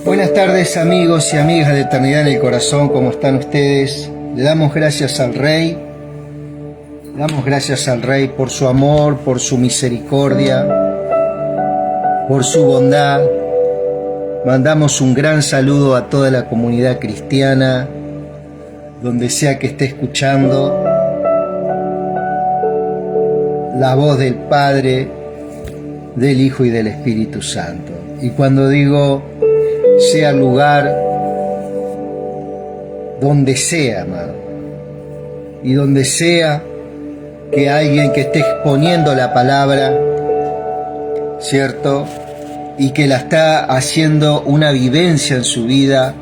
Buenas tardes, amigos y amigas de Eternidad en el Corazón, ¿cómo están ustedes? Le damos gracias al Rey, por su amor, por su misericordia, por su bondad. Mandamos un gran saludo a toda la comunidad cristiana, donde sea que esté escuchando la voz del Padre, del Hijo y del Espíritu Santo. Y cuando digo sea el lugar, donde sea, amado, y donde sea que alguien que esté exponiendo la palabra, ¿cierto?, y que la está haciendo una vivencia en su vida,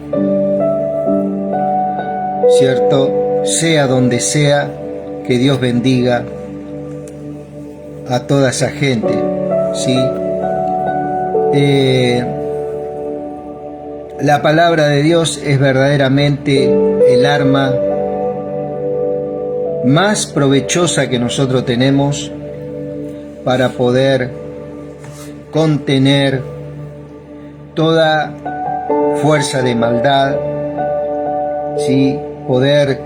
¿cierto?, sea donde sea, que Dios bendiga a toda esa gente, ¿sí? La palabra de Dios es verdaderamente el arma más provechosa que nosotros tenemos para poder contener toda fuerza de maldad, ¿sí? Poder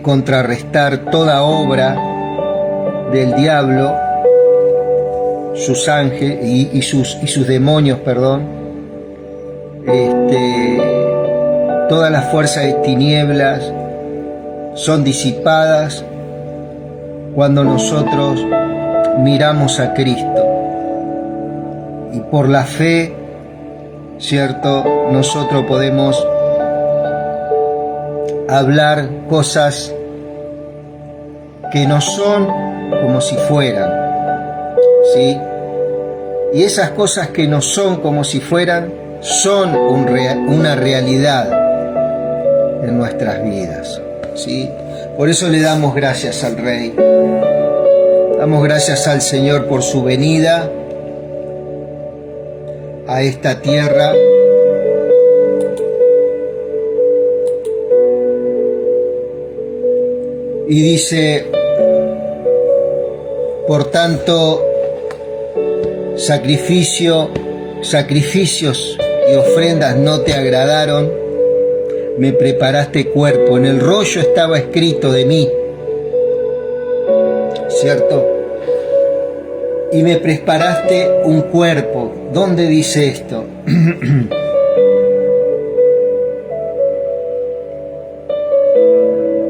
contrarrestar toda obra del diablo, sus ángeles y sus demonios, perdón. Todas las fuerzas de tinieblas son disipadas cuando nosotros miramos a Cristo, y por la fe, ¿cierto?, nosotros podemos hablar cosas que no son como si fueran, ¿sí? Y esas cosas que no son como si fueran son una realidad en nuestras vidas, ¿sí? Por eso le damos gracias al Rey, damos gracias al Señor por su venida a esta tierra, y dice: por tanto, sacrificios y ofrendas no te agradaron, me preparaste cuerpo, en el rollo estaba escrito de mí, ¿cierto? Y me preparaste un cuerpo. ¿Dónde dice esto?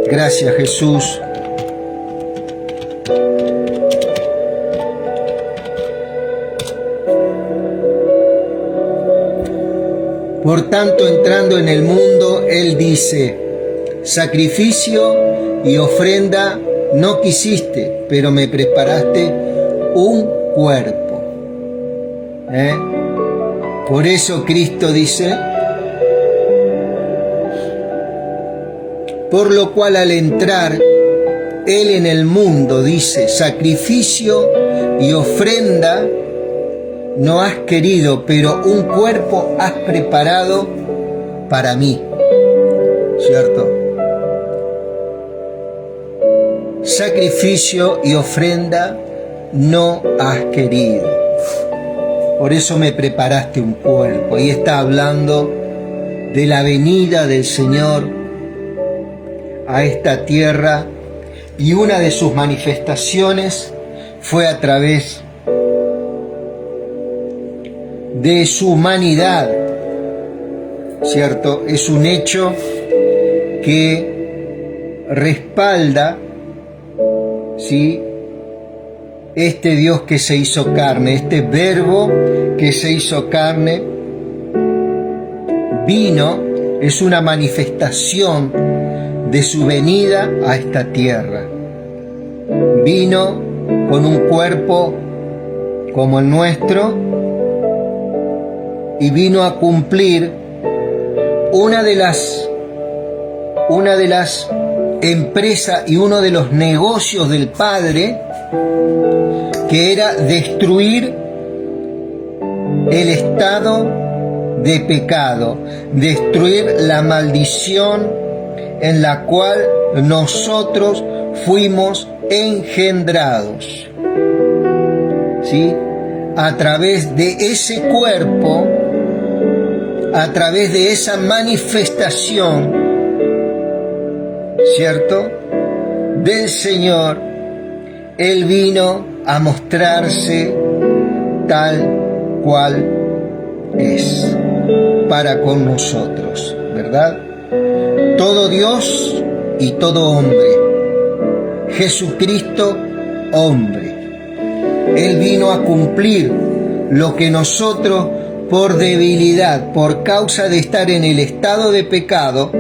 Gracias, Jesús. Por tanto, entrando en el mundo, Él dice: sacrificio y ofrenda no quisiste, pero me preparaste un cuerpo. Por eso Cristo dice: por lo cual al entrar Él en el mundo, dice, sacrificio y ofrenda no has querido, pero un cuerpo has preparado para mí, ¿cierto? Sacrificio y ofrenda no has querido, por eso me preparaste un cuerpo. Ahí está hablando de la venida del Señor a esta tierra, y una de sus manifestaciones fue a través de su humanidad, ¿cierto? Es un hecho que respalda, ¿sí?, este Dios que se hizo carne, este verbo que se hizo carne, vino, es una manifestación de su venida a esta tierra. Vino con un cuerpo como el nuestro, y vino a cumplir una de las empresas y uno de los negocios del Padre, que era destruir el estado de pecado, destruir la maldición en la cual nosotros fuimos engendrados, ¿sí? a través de ese cuerpo, a través de esa manifestación, ¿cierto?, del Señor, Él vino a mostrarse tal cual es para con nosotros, ¿verdad? Todo Dios y todo hombre. Jesucristo, hombre. Él vino a cumplir lo que nosotros, por debilidad, por causa de estar en el estado de pecado,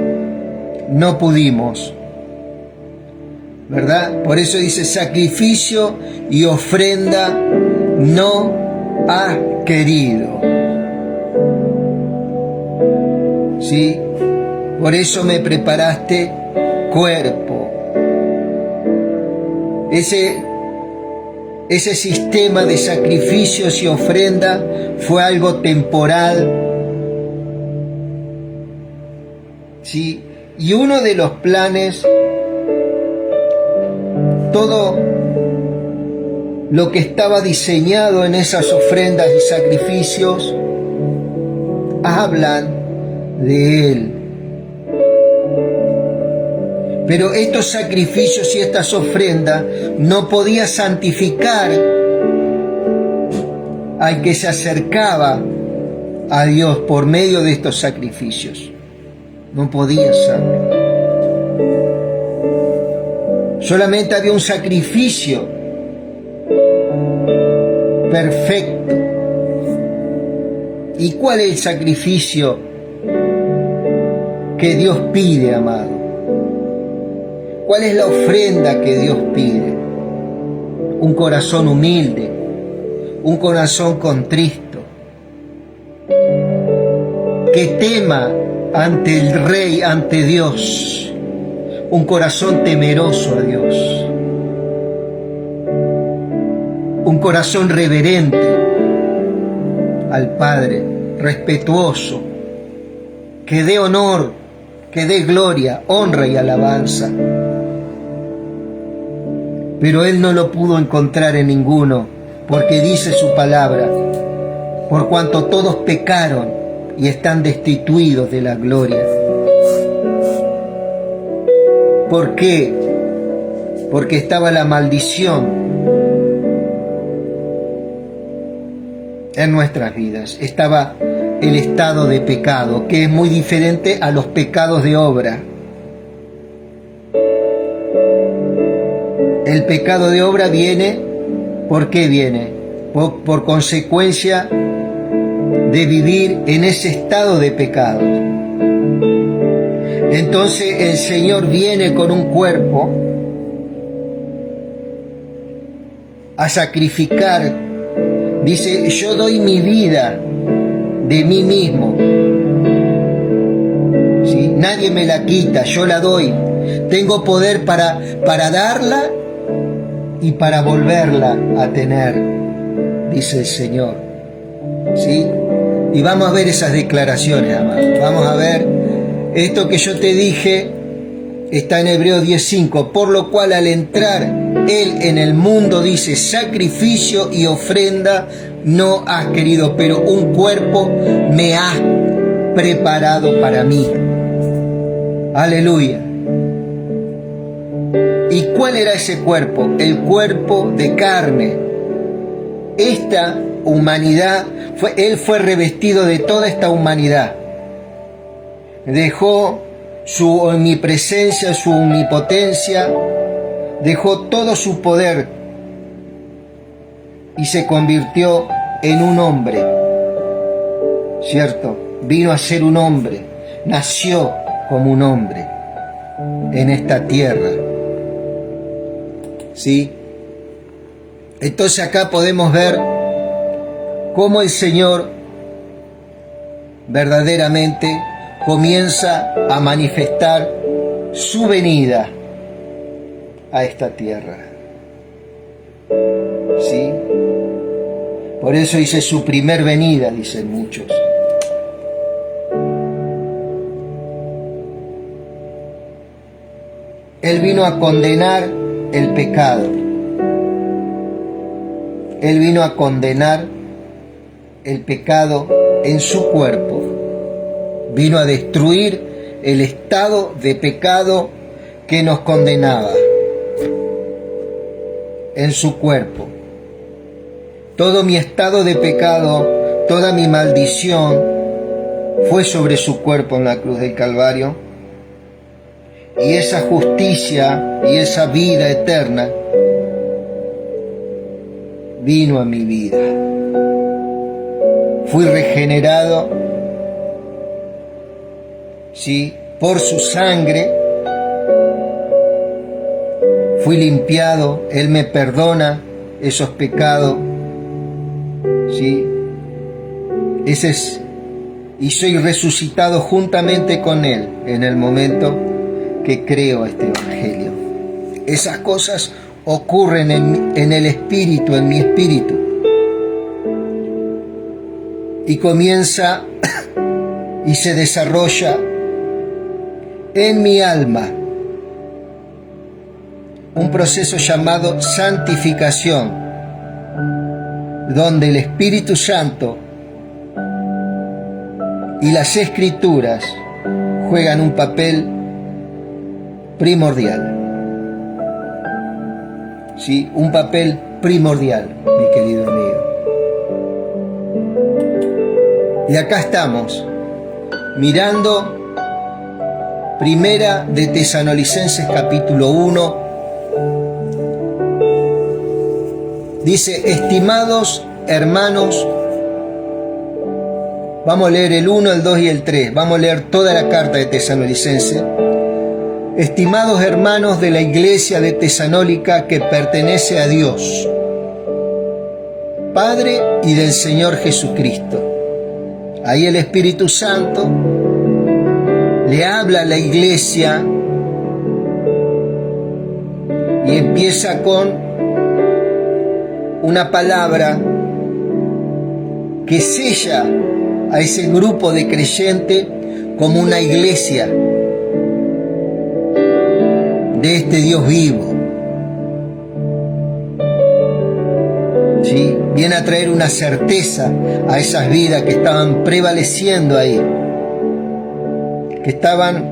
no pudimos, ¿verdad? Por eso dice: sacrificio y ofrenda no has querido. ¿Sí? Por eso me preparaste cuerpo. Ese sistema de sacrificios y ofrenda fue algo temporal, ¿sí? Y uno de los planes, todo lo que estaba diseñado en esas ofrendas y sacrificios, hablan de Él. Pero estos sacrificios y estas ofrendas no podían santificar al que se acercaba a Dios por medio de estos sacrificios. No podía ser. Solamente había un sacrificio perfecto. ¿Y cuál es el sacrificio que Dios pide, amado? ¿Cuál es la ofrenda que Dios pide? Un corazón humilde, un corazón contristo, que tema ante el Rey, ante Dios, un corazón temeroso a Dios, un corazón reverente al Padre, respetuoso, que dé honor, que dé gloria, honra y alabanza. Pero Él no lo pudo encontrar en ninguno, porque dice su palabra: por cuanto todos pecaron y están destituidos de la gloria. ¿Por qué? Porque estaba la maldición en nuestras vidas, estaba el estado de pecado, que es muy diferente a los pecados de obra. El pecado de obra viene, ¿por qué viene? Por consecuencia de vivir en ese estado de pecado. Entonces el Señor viene con un cuerpo a sacrificar. Dice: yo doy mi vida de mí mismo. ¿Sí? Nadie me la quita, yo la doy. Tengo poder para darla y para volverla a tener, dice el Señor. ¿Sí? Y vamos a ver esas declaraciones, amados. Vamos a ver esto que yo te dije. Está en Hebreos 10:5. Por lo cual, al entrar Él en el mundo, dice: sacrificio y ofrenda no has querido, pero un cuerpo me has preparado para mí. Aleluya. ¿Y cuál era ese cuerpo? El cuerpo de carne. Esta humanidad, Él fue revestido de toda esta humanidad. Dejó su omnipresencia, su omnipotencia, dejó todo su poder y se convirtió en un hombre, ¿cierto? Vino a ser un hombre, nació como un hombre en esta tierra. ¿Sí? Entonces acá podemos ver cómo el Señor verdaderamente comienza a manifestar su venida a esta tierra. ¿Sí? Por eso dice su primer venida, dicen muchos. Él vino a condenar el pecado. Él vino a condenar el pecado en su cuerpo. Vino a destruir el estado de pecado que nos condenaba en su cuerpo. Todo mi estado de pecado, toda mi maldición fue sobre su cuerpo en la cruz del Calvario. Y esa justicia y esa vida eterna vino a mi vida. Fui regenerado, ¿sí?, por su sangre. Fui limpiado, Él me perdona esos pecados, ¿sí? Y soy resucitado juntamente con Él en el momento que creo este Evangelio. Esas cosas ocurren en el Espíritu, en mi espíritu. Y comienza y se desarrolla en mi alma un proceso llamado santificación, donde el Espíritu Santo y las Escrituras juegan un papel primordial. Sí, un papel primordial, mi querido amigo. Y acá estamos, mirando Primera de Tesalonicenses capítulo 1. Dice: estimados hermanos, vamos a leer el 1, el 2 y el 3. Vamos a leer toda la carta de Tesalonicenses. Estimados hermanos de la iglesia de Tesalónica que pertenece a Dios, Padre y del Señor Jesucristo. Ahí el Espíritu Santo le habla a la iglesia y empieza con una palabra que sella a ese grupo de creyentes como una iglesia de este Dios vivo. ¿Sí? Viene a traer una certeza a esas vidas que estaban prevaleciendo ahí, que estaban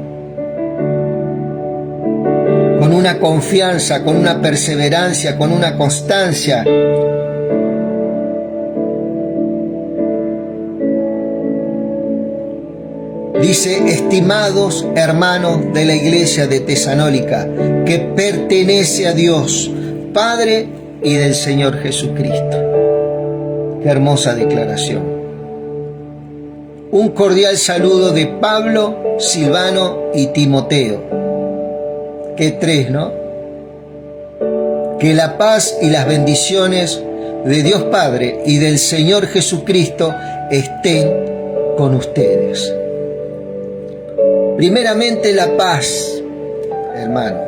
con una confianza, con una perseverancia, con una constancia. Dice: estimados hermanos de la iglesia de Tesalónica, que pertenece a Dios, Padre y del Señor Jesucristo. Qué hermosa declaración. Un cordial saludo de Pablo, Silvano y Timoteo. Qué tres, ¿no? Que la paz y las bendiciones de Dios Padre y del Señor Jesucristo estén con ustedes. Primeramente la paz, hermano.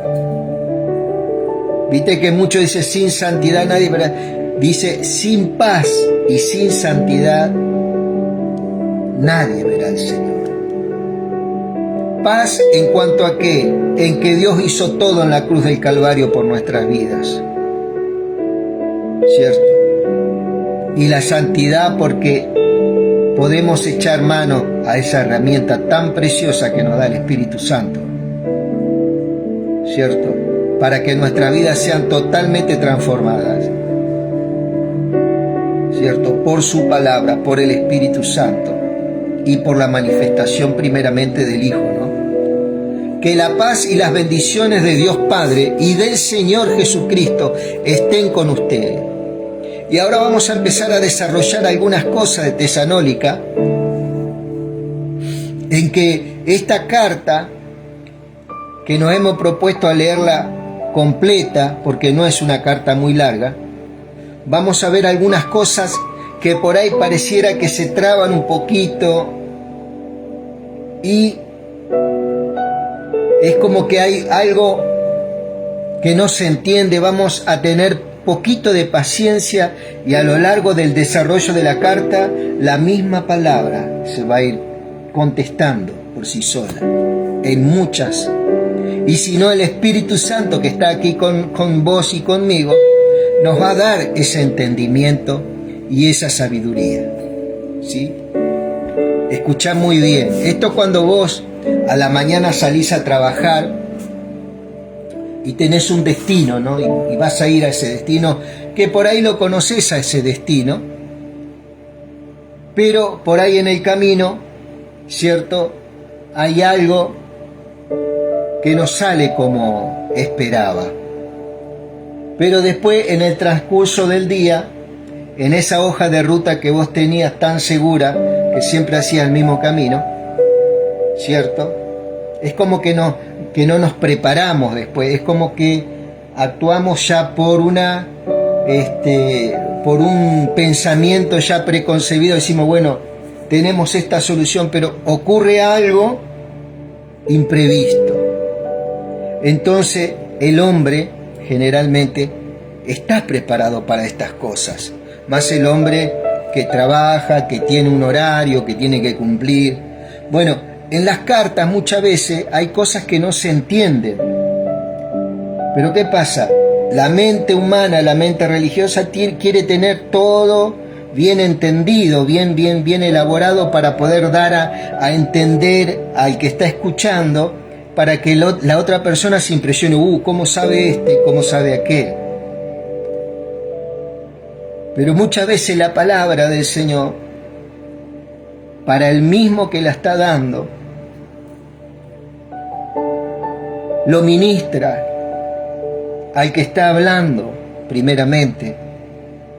Viste que mucho dice sin santidad nadie, ¿verdad? Dice sin paz y sin santidad nadie verá al Señor. Paz en cuanto a qué, en que Dios hizo todo en la cruz del Calvario por nuestras vidas, ¿cierto? Y la santidad porque podemos echar mano a esa herramienta tan preciosa que nos da el Espíritu Santo, ¿cierto? Para que nuestras vidas sean totalmente transformadas, ¿cierto? Por su palabra, por el Espíritu Santo y por la manifestación primeramente del Hijo, ¿no? Que la paz y las bendiciones de Dios Padre y del Señor Jesucristo estén con ustedes. Y ahora vamos a empezar a desarrollar algunas cosas de Tesalónica, en que esta carta, que nos hemos propuesto a leerla completa, porque no es una carta muy larga, vamos a ver algunas cosas que por ahí pareciera que se traban un poquito y es como que hay algo que no se entiende. Vamos a tener poquito de paciencia y a lo largo del desarrollo de la carta la misma palabra se va a ir contestando por sí sola en muchas. Y si no, el Espíritu Santo que está aquí con vos y conmigo nos va a dar ese entendimiento y esa sabiduría. ¿sí? Escuchá muy bien. Esto cuando vos a la mañana salís a trabajar y tenés un destino, ¿no? Y vas a ir a ese destino, que por ahí lo conoces a ese destino, pero por ahí en el camino, ¿cierto? Hay algo que no sale como esperaba. Pero después, en el transcurso del día, en esa hoja de ruta que vos tenías tan segura, que siempre hacía el mismo camino, ¿cierto? Es como que no nos preparamos después, es como que actuamos ya por por un pensamiento ya preconcebido, decimos, bueno, tenemos esta solución, pero ocurre algo imprevisto. Entonces, el hombre generalmente está preparado para estas cosas, más el hombre que trabaja, que tiene un horario, que tiene que cumplir. Bueno, en las cartas muchas veces hay cosas que no se entienden. Pero ¿qué pasa? La mente humana, la mente religiosa quiere tener todo bien entendido, bien elaborado para poder dar a entender al que está escuchando, para que la otra persona se impresione, ¿cómo sabe este? ¿Cómo sabe aquel? Pero muchas veces la palabra del Señor, para el mismo que la está dando, lo ministra al que está hablando primeramente.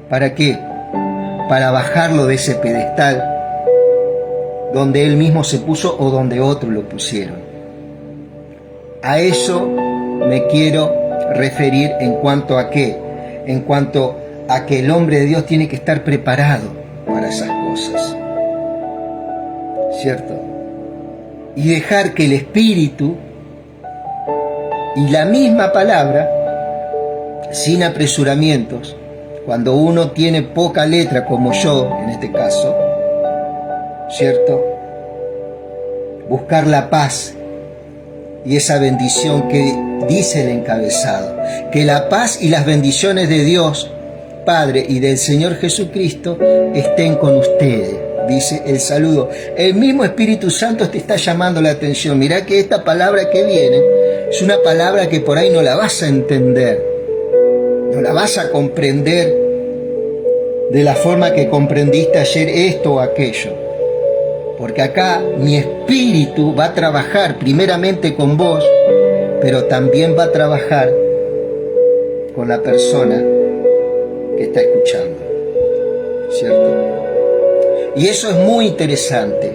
¿Para qué? Para bajarlo de ese pedestal donde él mismo se puso o donde otros lo pusieron. A eso me quiero referir en cuanto a qué, en cuanto a que el hombre de Dios tiene que estar preparado para esas cosas, ¿cierto? Y dejar que el Espíritu y la misma palabra, sin apresuramientos, cuando uno tiene poca letra como yo en este caso, ¿cierto? Buscar la paz y esa bendición que dice el encabezado, que la paz y las bendiciones de Dios Padre y del Señor Jesucristo estén con ustedes, dice el saludo. El mismo Espíritu Santo te está llamando la atención. Mirá que esta palabra que viene es una palabra que por ahí no la vas a entender, no la vas a comprender de la forma que comprendiste ayer esto o aquello, porque acá mi espíritu va a trabajar primeramente con vos, pero también va a trabajar con la persona que está escuchando, ¿cierto? Y eso es muy interesante,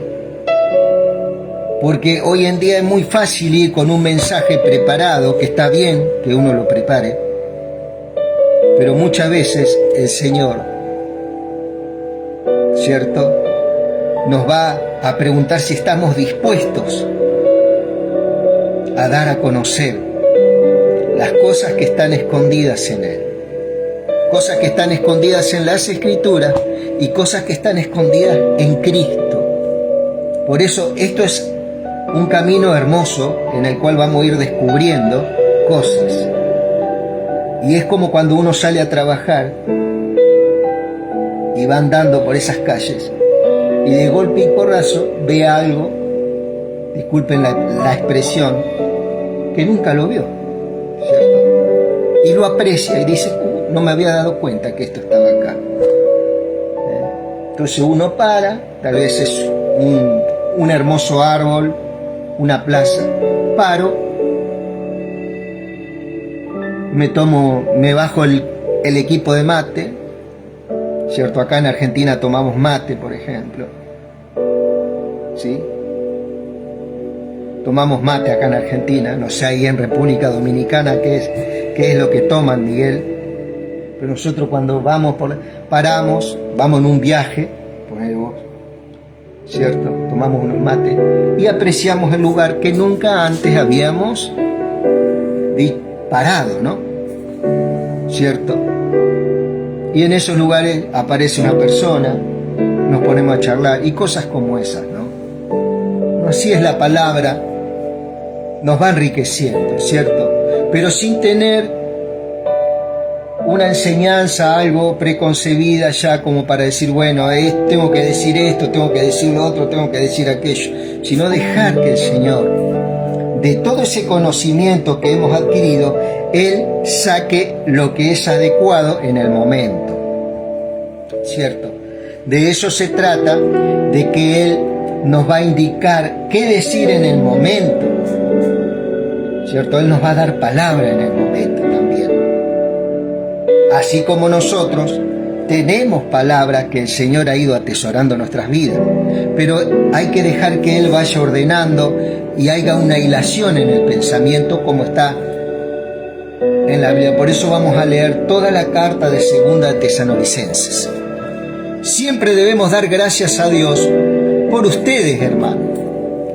porque hoy en día es muy fácil ir con un mensaje preparado, que está bien que uno lo prepare, pero muchas veces el Señor, ¿cierto?, nos va a preguntar si estamos dispuestos a dar a conocer las cosas que están escondidas en Él. Cosas que están escondidas en las Escrituras y cosas que están escondidas en Cristo. Por eso esto es un camino hermoso en el cual vamos a ir descubriendo cosas. Y es como cuando uno sale a trabajar y va andando por esas calles y de golpe y porrazo ve algo, disculpen la expresión, que nunca lo vio, ¿cierto? Y lo aprecia y dice, no me había dado cuenta que esto estaba acá. Entonces uno para, tal vez es un hermoso árbol, una plaza, paro, me bajo el equipo de mate, ¿cierto? Acá en Argentina tomamos mate, por ejemplo, ¿sí? Tomamos mate acá en Argentina, no sé ahí en República Dominicana qué es lo que toman, Miguel. Pero nosotros cuando paramos, vamos en un viaje, ponele vos, ¿cierto? Tomamos unos mates y apreciamos el lugar que nunca antes habíamos parado, ¿no? ¿Cierto? Y en esos lugares aparece una persona, nos ponemos a charlar y cosas como esas, ¿no? Así es la palabra, nos va enriqueciendo, ¿cierto? Pero sin tener una enseñanza, algo preconcebida ya como para decir, bueno, tengo que decir esto, tengo que decir lo otro, tengo que decir aquello, sino dejar que el Señor, de todo ese conocimiento que hemos adquirido, Él saque lo que es adecuado en el momento, ¿cierto? De eso se trata, de que Él nos va a indicar qué decir en el momento, ¿cierto? Él nos va a dar palabra en el momento también. Así como nosotros tenemos palabras que el Señor ha ido atesorando en nuestras vidas, pero hay que dejar que Él vaya ordenando y haya una hilación en el pensamiento como está en la Biblia. Por eso vamos a leer toda la carta de Segunda de Tesalonicenses. Siempre debemos dar gracias a Dios por ustedes, hermanos.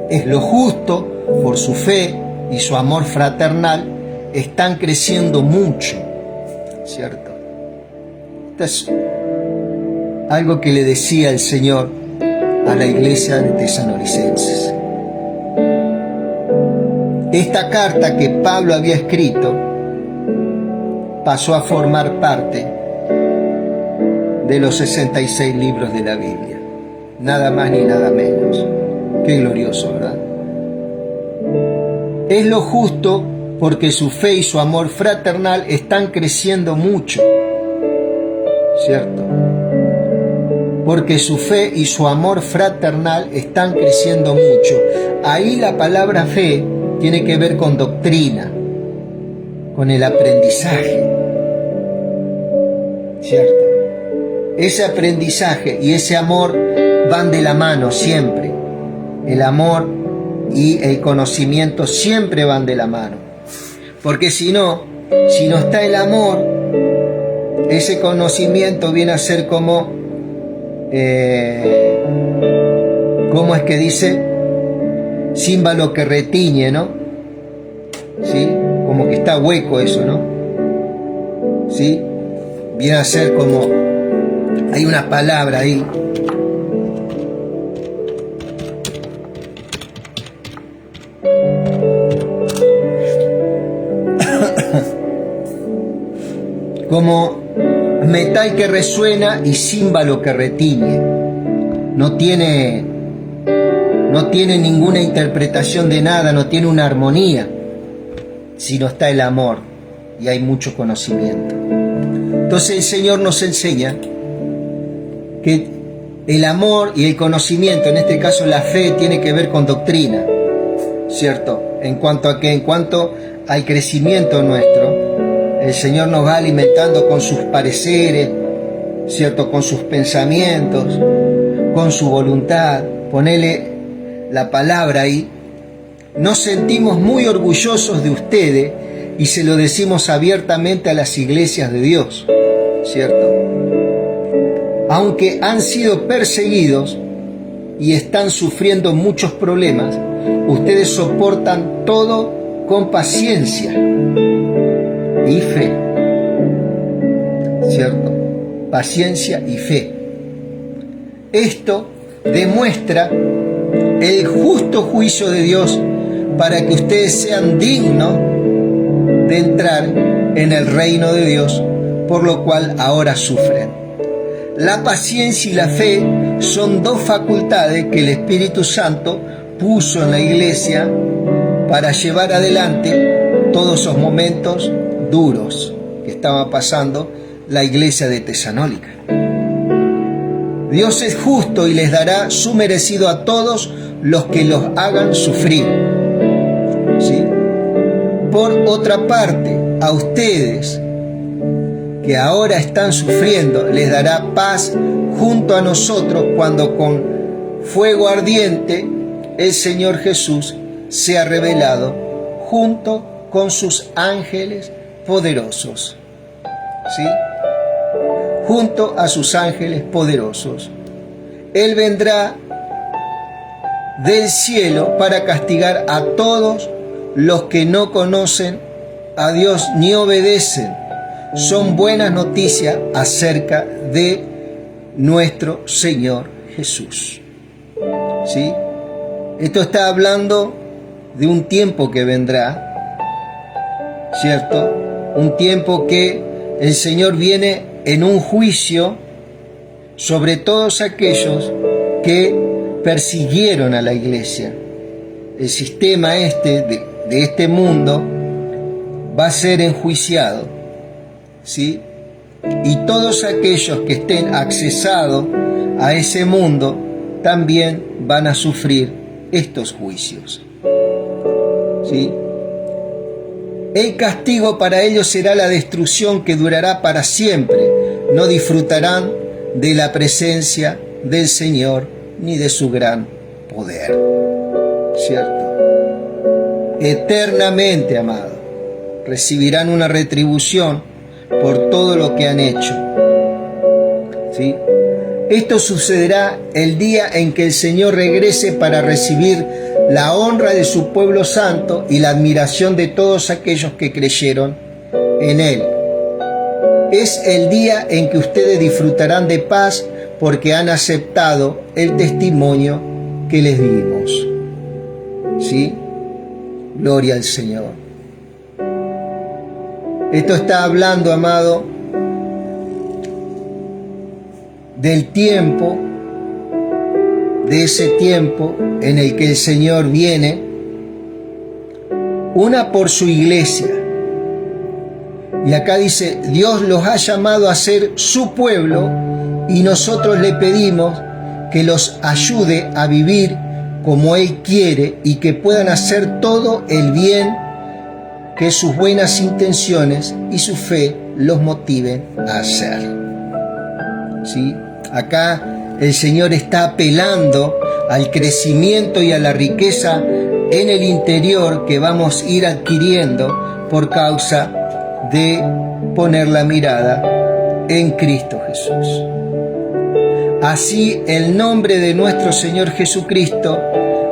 Es lo justo, por su fe y su amor fraternal están creciendo mucho, ¿cierto? Esto es algo que le decía el Señor a la iglesia de Tesalonicenses. Esta carta que Pablo había escrito pasó a formar parte de los 66 libros de la Biblia. Nada más ni nada menos. Qué glorioso, ¿verdad? Es lo justo porque su fe y su amor fraternal están creciendo mucho, ¿cierto? Porque su fe y su amor fraternal están creciendo mucho. Ahí la palabra fe tiene que ver con doctrina, con el aprendizaje, ¿cierto? Ese aprendizaje y ese amor van de la mano siempre. El amor y el conocimiento siempre van de la mano. Porque si no está el amor, ese conocimiento viene a ser como, ¿cómo es que dice? Címbalo que retiñe, ¿no? ¿Sí? Como que está hueco eso, ¿no? ¿Sí? Viene a ser como, hay una palabra ahí, como metal que resuena y címbalo que retiñe. No tiene ninguna interpretación de nada, no tiene una armonía, si no está el amor y hay mucho conocimiento. Entonces el Señor nos enseña que el amor y el conocimiento, en este caso la fe, tiene que ver con doctrina, ¿cierto? En cuanto a que, en cuanto al crecimiento nuestro, el Señor nos va alimentando con sus pareceres, ¿cierto? Con sus pensamientos, con su voluntad. Ponele la palabra ahí. Nos sentimos muy orgullosos de ustedes y se lo decimos abiertamente a las iglesias de Dios, ¿cierto? Aunque han sido perseguidos y están sufriendo muchos problemas, ustedes soportan todo con paciencia y fe, ¿cierto? Paciencia y fe. Esto demuestra el justo juicio de Dios para que ustedes sean dignos de entrar en el reino de Dios, por lo cual ahora sufren. La paciencia y la fe son dos facultades que el Espíritu Santo puso en la iglesia para llevar adelante todos esos momentos duros que estaba pasando la iglesia de Tesalónica. Dios es justo y les dará su merecido a todos los que los hagan sufrir, ¿sí? Por otra parte, a ustedes que ahora están sufriendo, les dará paz junto a nosotros cuando con fuego ardiente el Señor Jesús sea revelado junto con sus ángeles poderosos, ¿sí? Junto a sus ángeles poderosos. Él vendrá del cielo para castigar a todos los que no conocen a Dios ni obedecen. Son buenas noticias acerca de nuestro Señor Jesús, ¿sí? Esto está hablando de un tiempo que vendrá, ¿cierto? Un tiempo que el Señor viene en un juicio sobre todos aquellos que persiguieron a la iglesia. El sistema de este mundo va a ser enjuiciado, ¿sí? Y todos aquellos que estén accesados a ese mundo también van a sufrir estos juicios, ¿sí? El castigo para ellos será la destrucción que durará para siempre. No disfrutarán de la presencia del Señor ni de su gran poder, ¿cierto? Eternamente, amado, recibirán una retribución por todo lo que han hecho, ¿sí? Esto sucederá el día en que el Señor regrese para recibir la honra de su pueblo santo y la admiración de todos aquellos que creyeron en Él. Es el día en que ustedes disfrutarán de paz porque han aceptado el testimonio que les dimos. ¿Sí? Gloria al Señor. Esto está hablando, amado, del tiempo, de ese tiempo en el que el Señor viene, una por su iglesia. Y acá dice, Dios los ha llamado a ser su pueblo y nosotros le pedimos que los ayude a vivir como Él quiere y que puedan hacer todo el bien que sus buenas intenciones y su fe los motiven a hacer. ¿Sí? Acá el Señor está apelando al crecimiento y a la riqueza en el interior que vamos a ir adquiriendo por causa de poner la mirada en Cristo Jesús. Así el nombre de nuestro Señor Jesucristo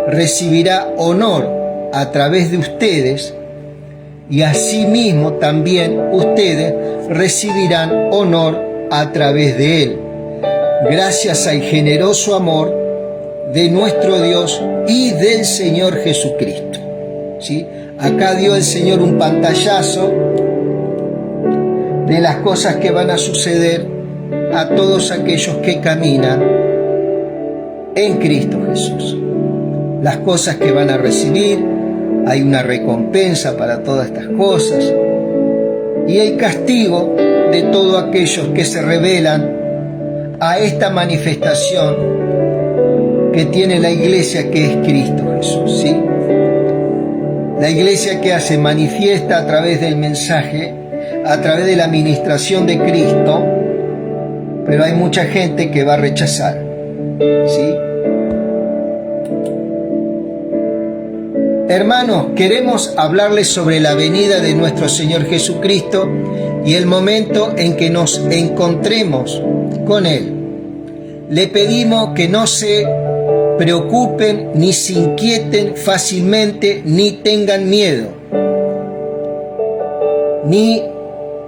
recibirá honor a través de ustedes y asimismo también ustedes recibirán honor a través de Él, gracias al generoso amor de nuestro Dios y del Señor Jesucristo. ¿Sí? Acá dio el Señor un pantallazo de las cosas que van a suceder a todos aquellos que caminan en Cristo Jesús. Las cosas que van a recibir, hay una recompensa para todas estas cosas, y el castigo de todos aquellos que se rebelan a esta manifestación que tiene la iglesia, que es Cristo Jesús, ¿sí? La iglesia que hace, manifiesta a través del mensaje, a través de la administración de Cristo, pero hay mucha gente que va a rechazar, ¿sí? Hermanos, queremos hablarles sobre la venida de nuestro Señor Jesucristo y el momento en que nos encontremos con Él. Le pedimos que no se preocupen ni se inquieten fácilmente ni tengan miedo, ni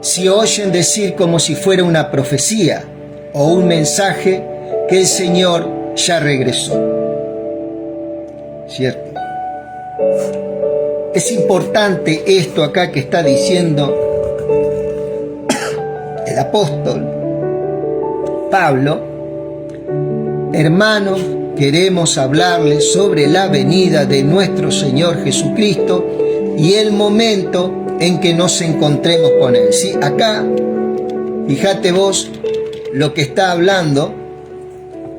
si oyen decir como si fuera una profecía o un mensaje que el Señor ya regresó. ¿Cierto? Es importante esto acá que está diciendo el apóstol Pablo. Hermanos, queremos hablarles sobre la venida de nuestro Señor Jesucristo y el momento en que nos encontremos con Él. ¿Sí? Acá, fíjate vos lo que está hablando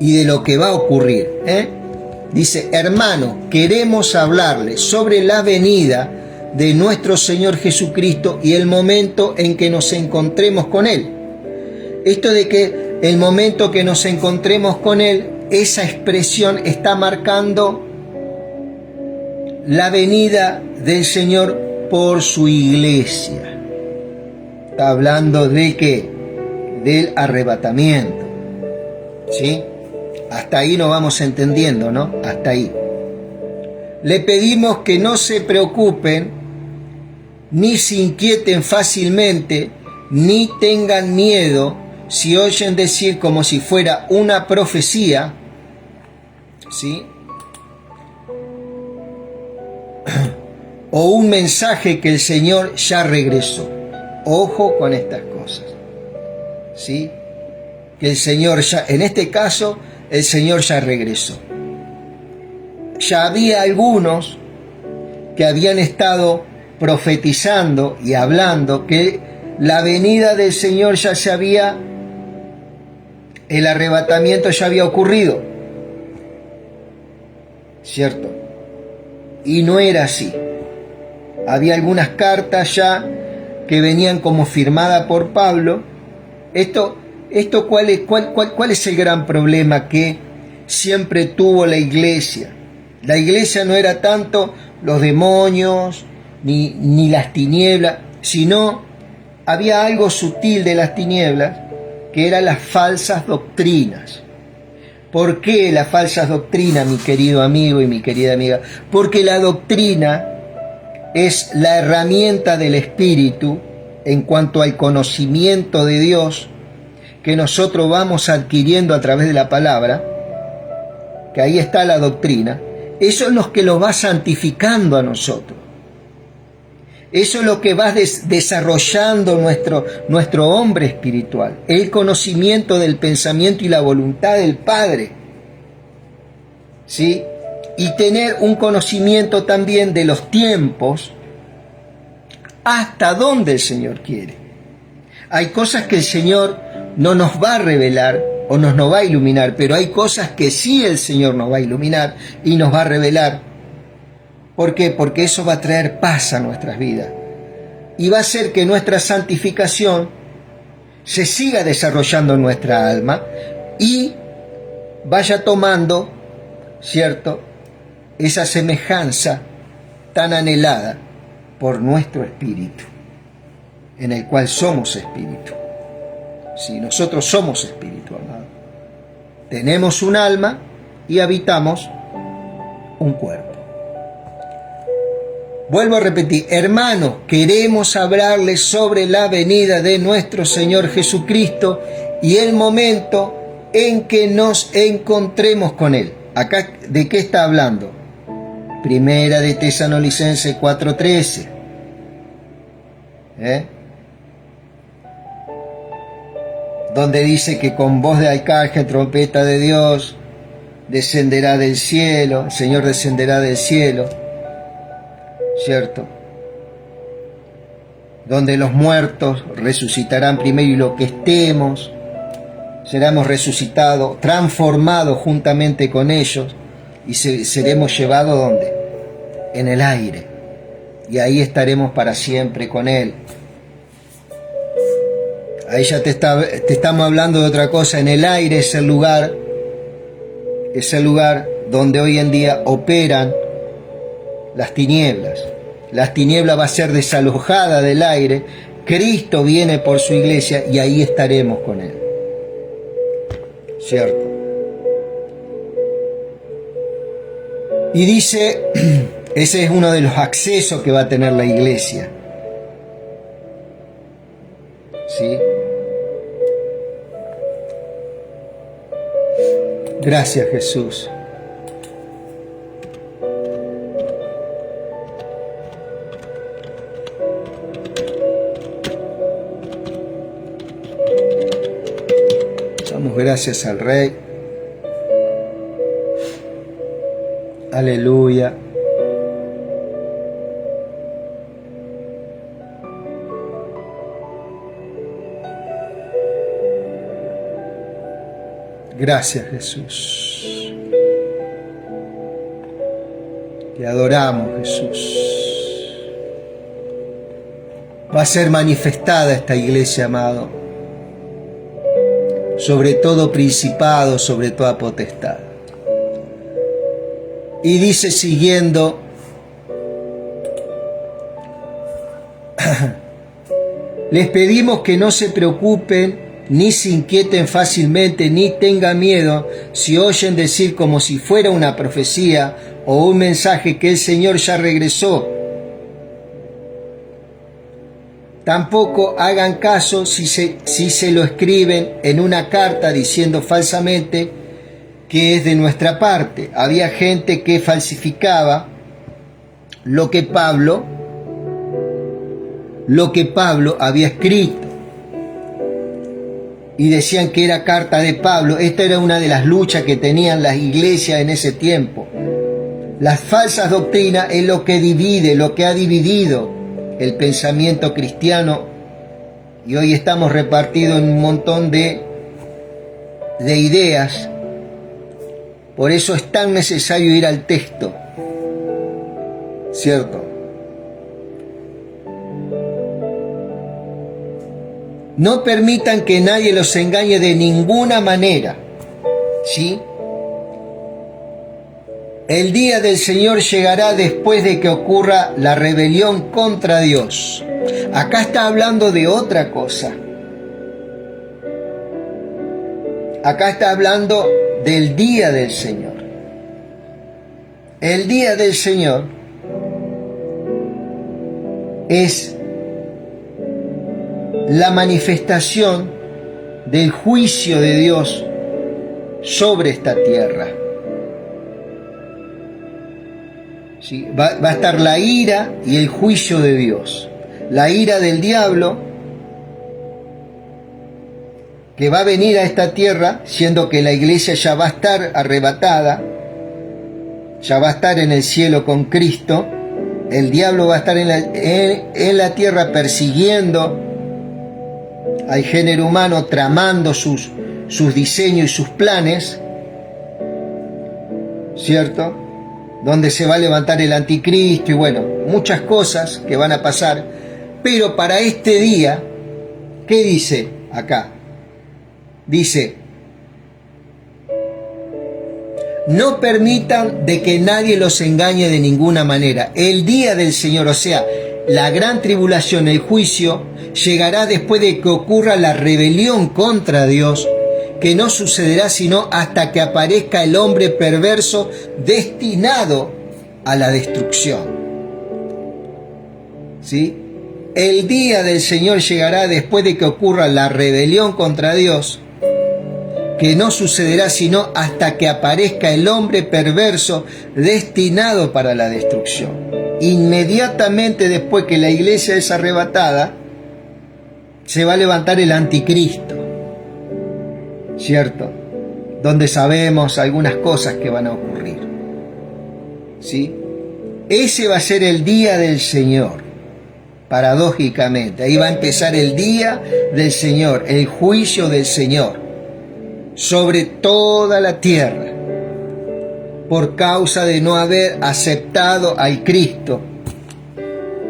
y de lo que va a ocurrir, Dice, hermanos, queremos hablarles sobre la venida de nuestro Señor Jesucristo y el momento en que nos encontremos con Él. Esto de que el momento que nos encontremos con Él, esa expresión está marcando la venida del Señor por su iglesia. Está hablando de ¿qué? Del arrebatamiento, ¿sí? Hasta ahí nos vamos entendiendo, ¿no? Hasta ahí. Le pedimos que no se preocupen, ni se inquieten fácilmente, ni tengan miedo si oyen decir como si fuera una profecía, ¿sí? O un mensaje que el Señor ya regresó. Ojo con estas cosas. ¿sí? Que el Señor ya, en este caso, el Señor ya regresó. Ya había algunos que habían estado profetizando y hablando que la venida del Señor ya se había, el arrebatamiento ya había ocurrido, ¿cierto? Y no era así. Había algunas cartas ya que venían como firmadas por Pablo. ¿Cuál es el gran problema que siempre tuvo la iglesia? La iglesia no era tanto los demonios ni las tinieblas, sino había algo sutil de las tinieblas, que eran las falsas doctrinas. ¿Por qué las falsas doctrinas, mi querido amigo y mi querida amiga? Porque la doctrina es la herramienta del Espíritu en cuanto al conocimiento de Dios que nosotros vamos adquiriendo a través de la palabra, que ahí está la doctrina. Eso es lo que lo va santificando a nosotros. Eso es lo que va desarrollando nuestro hombre espiritual, el conocimiento del pensamiento y la voluntad del Padre, ¿sí? Y tener un conocimiento también de los tiempos, hasta dónde el Señor quiere. Hay cosas que el Señor no nos va a revelar o nos va a iluminar, pero hay cosas que sí el Señor nos va a iluminar y nos va a revelar. ¿Por qué? Porque eso va a traer paz a nuestras vidas y va a hacer que nuestra santificación se siga desarrollando en nuestra alma y vaya tomando, ¿cierto?, esa semejanza tan anhelada por nuestro espíritu, en el cual somos espíritu. Si nosotros somos espíritu, amado, tenemos un alma y habitamos un cuerpo. Vuelvo a repetir, hermanos, queremos hablarles sobre la venida de nuestro Señor Jesucristo y el momento en que nos encontremos con Él. Acá, ¿de qué está hablando? Primera de Tesalonicenses 4:13. Donde dice que con voz de arcángel, trompeta de Dios, descenderá del cielo, el Señor descenderá del cielo, ¿cierto? Donde los muertos resucitarán primero y los que estemos seremos resucitados, transformados juntamente con ellos y seremos llevados ¿dónde? En el aire, y ahí estaremos para siempre con Él. Ahí ya te estamos hablando de otra cosa. En el aire es el lugar donde hoy en día operan las tinieblas. Las tinieblas va a ser desalojada del aire. Cristo viene por su iglesia y ahí estaremos con Él. ¿Cierto? Y dice, ese es uno de los accesos que va a tener la iglesia. ¿Sí? Gracias, Jesús. Damos gracias al Rey. Aleluya. Gracias, Jesús. Te adoramos, Jesús. Va a ser manifestada esta iglesia, amado, sobre todo principado, sobre toda potestad. Y dice siguiendo, les pedimos que no se preocupen ni se inquieten fácilmente, ni tengan miedo si oyen decir como si fuera una profecía o un mensaje que el Señor ya regresó. Tampoco hagan caso si se lo escriben en una carta diciendo falsamente que es de nuestra parte. Había gente que falsificaba lo que Pablo había escrito. y decían que era carta de Pablo. Esta era una de las luchas que tenían las iglesias en ese tiempo. Las falsas doctrinas es lo que divide, lo que ha dividido el pensamiento cristiano, y hoy estamos repartidos en un montón de ideas. Por eso es tan necesario ir al texto, ¿cierto? No permitan que nadie los engañe de ninguna manera, ¿sí? El día del Señor llegará después de que ocurra la rebelión contra Dios. Acá está hablando de otra cosa. Acá está hablando del día del Señor. El día del Señor es la manifestación del juicio de Dios sobre esta tierra. ¿Sí? Va a estar la ira y el juicio de Dios. La ira del diablo, que va a venir a esta tierra, siendo que la iglesia ya va a estar arrebatada, ya va a estar en el cielo con Cristo. El diablo va a estar en la tierra persiguiendo al género humano, tramando sus diseños y sus planes, ¿cierto? Donde se va a levantar el anticristo y bueno, muchas cosas que van a pasar. Pero para este día, ¿qué dice acá? Dice: no permitan de que nadie los engañe de ninguna manera. El día del Señor, o sea, la gran tribulación, el juicio, llegará después de que ocurra la rebelión contra Dios, que no sucederá sino hasta que aparezca el hombre perverso destinado a la destrucción. ¿Sí? El día del Señor llegará después de que ocurra la rebelión contra Dios, que no sucederá sino hasta que aparezca el hombre perverso destinado para la destrucción. Inmediatamente después que la iglesia es arrebatada, se va a levantar el anticristo, ¿cierto? Donde sabemos algunas cosas que van a ocurrir, ¿sí? Ese va a ser el día del Señor, paradójicamente. Ahí va a empezar el día del Señor, el juicio del Señor sobre toda la tierra, por causa de no haber aceptado al Cristo,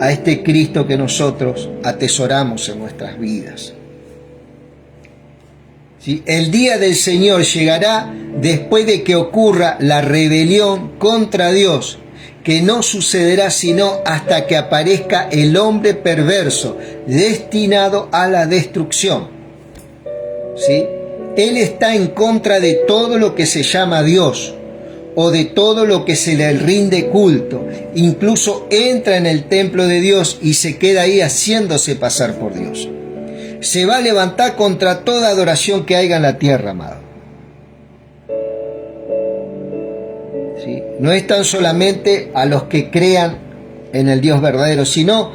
a este Cristo que nosotros atesoramos en nuestras vidas. ¿Sí? El día del Señor llegará después de que ocurra la rebelión contra Dios, que no sucederá sino hasta que aparezca el hombre perverso destinado a la destrucción. ¿Sí? Él está en contra de todo lo que se llama Dios o de todo lo que se le rinde culto. Incluso entra en el templo de Dios y se queda ahí haciéndose pasar por Dios. Se va a levantar contra toda adoración que haya en la tierra, amado. ¿Sí? No es tan solamente a los que crean en el Dios verdadero, sino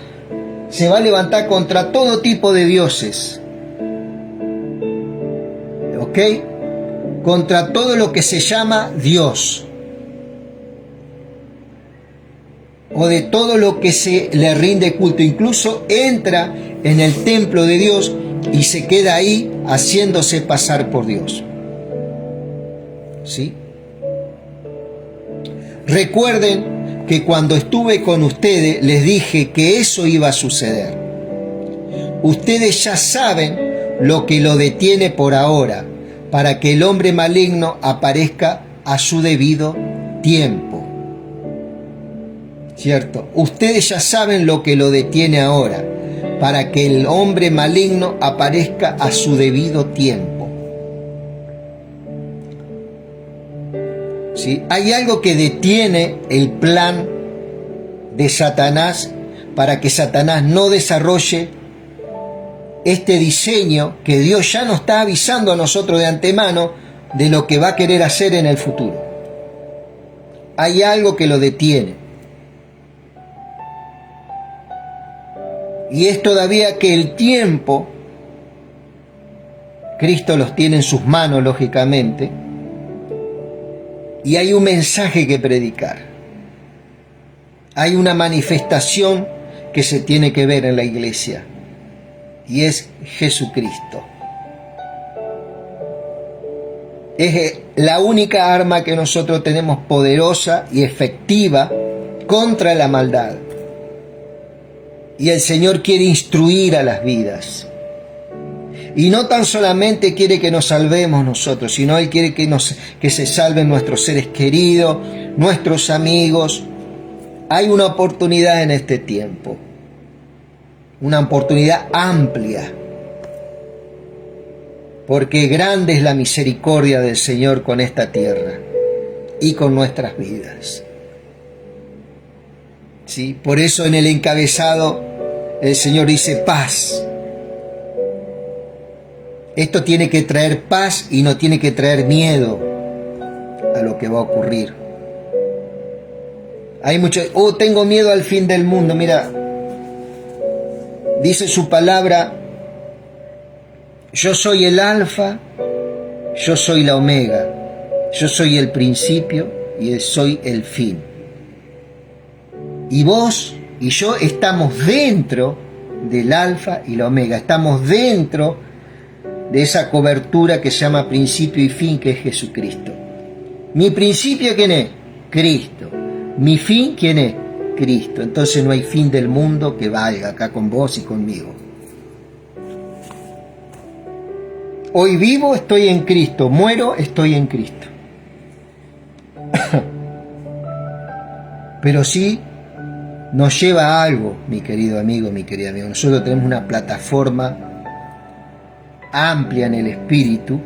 se va a levantar contra todo tipo de dioses. ¿Ok? Contra todo lo que se llama Dios, o de todo lo que se le rinde culto. Incluso entra en el templo de Dios y se queda ahí haciéndose pasar por Dios. ¿Sí? Recuerden que cuando estuve con ustedes les dije que eso iba a suceder. Ustedes ya saben lo que lo detiene por ahora, para que el hombre maligno aparezca a su debido tiempo. ¿Cierto? Ustedes ya saben lo que lo detiene ahora, para que el hombre maligno aparezca a su debido tiempo. ¿Sí? Hay algo que detiene el plan de Satanás para que Satanás no desarrolle este diseño que Dios ya nos está avisando a nosotros de antemano de lo que va a querer hacer en el futuro. Hay algo que lo detiene. Y es todavía que el tiempo Cristo los tiene en sus manos, lógicamente, y hay un mensaje que predicar. Hay una manifestación que se tiene que ver en la iglesia, y es Jesucristo. Es la única arma que nosotros tenemos poderosa y efectiva contra la maldad. Y el Señor quiere instruir a las vidas. Y no tan solamente quiere que nos salvemos nosotros, sino Él quiere que se salven nuestros seres queridos, nuestros amigos. Hay una oportunidad en este tiempo, una oportunidad amplia, porque grande es la misericordia del Señor con esta tierra y con nuestras vidas. ¿Sí? Por eso en el encabezado el Señor dice paz. Esto tiene que traer paz y no tiene que traer miedo a lo que va a ocurrir. Hay mucho, tengo miedo al fin del mundo. Mira, dice su palabra, yo soy el alfa, yo soy la omega, yo soy el principio y soy el fin. Y vos y yo estamos dentro del alfa y la omega, estamos dentro de esa cobertura que se llama principio y fin, que es Jesucristo. Mi principio, ¿quién es? Cristo. Mi fin, ¿quién es? Cristo. Entonces no hay fin del mundo que valga acá con vos y conmigo. Hoy vivo, estoy en Cristo. Muero, estoy en Cristo. Pero sí nos lleva a algo, mi querido amigo, mi querida amiga. Nosotros tenemos una plataforma amplia en el espíritu,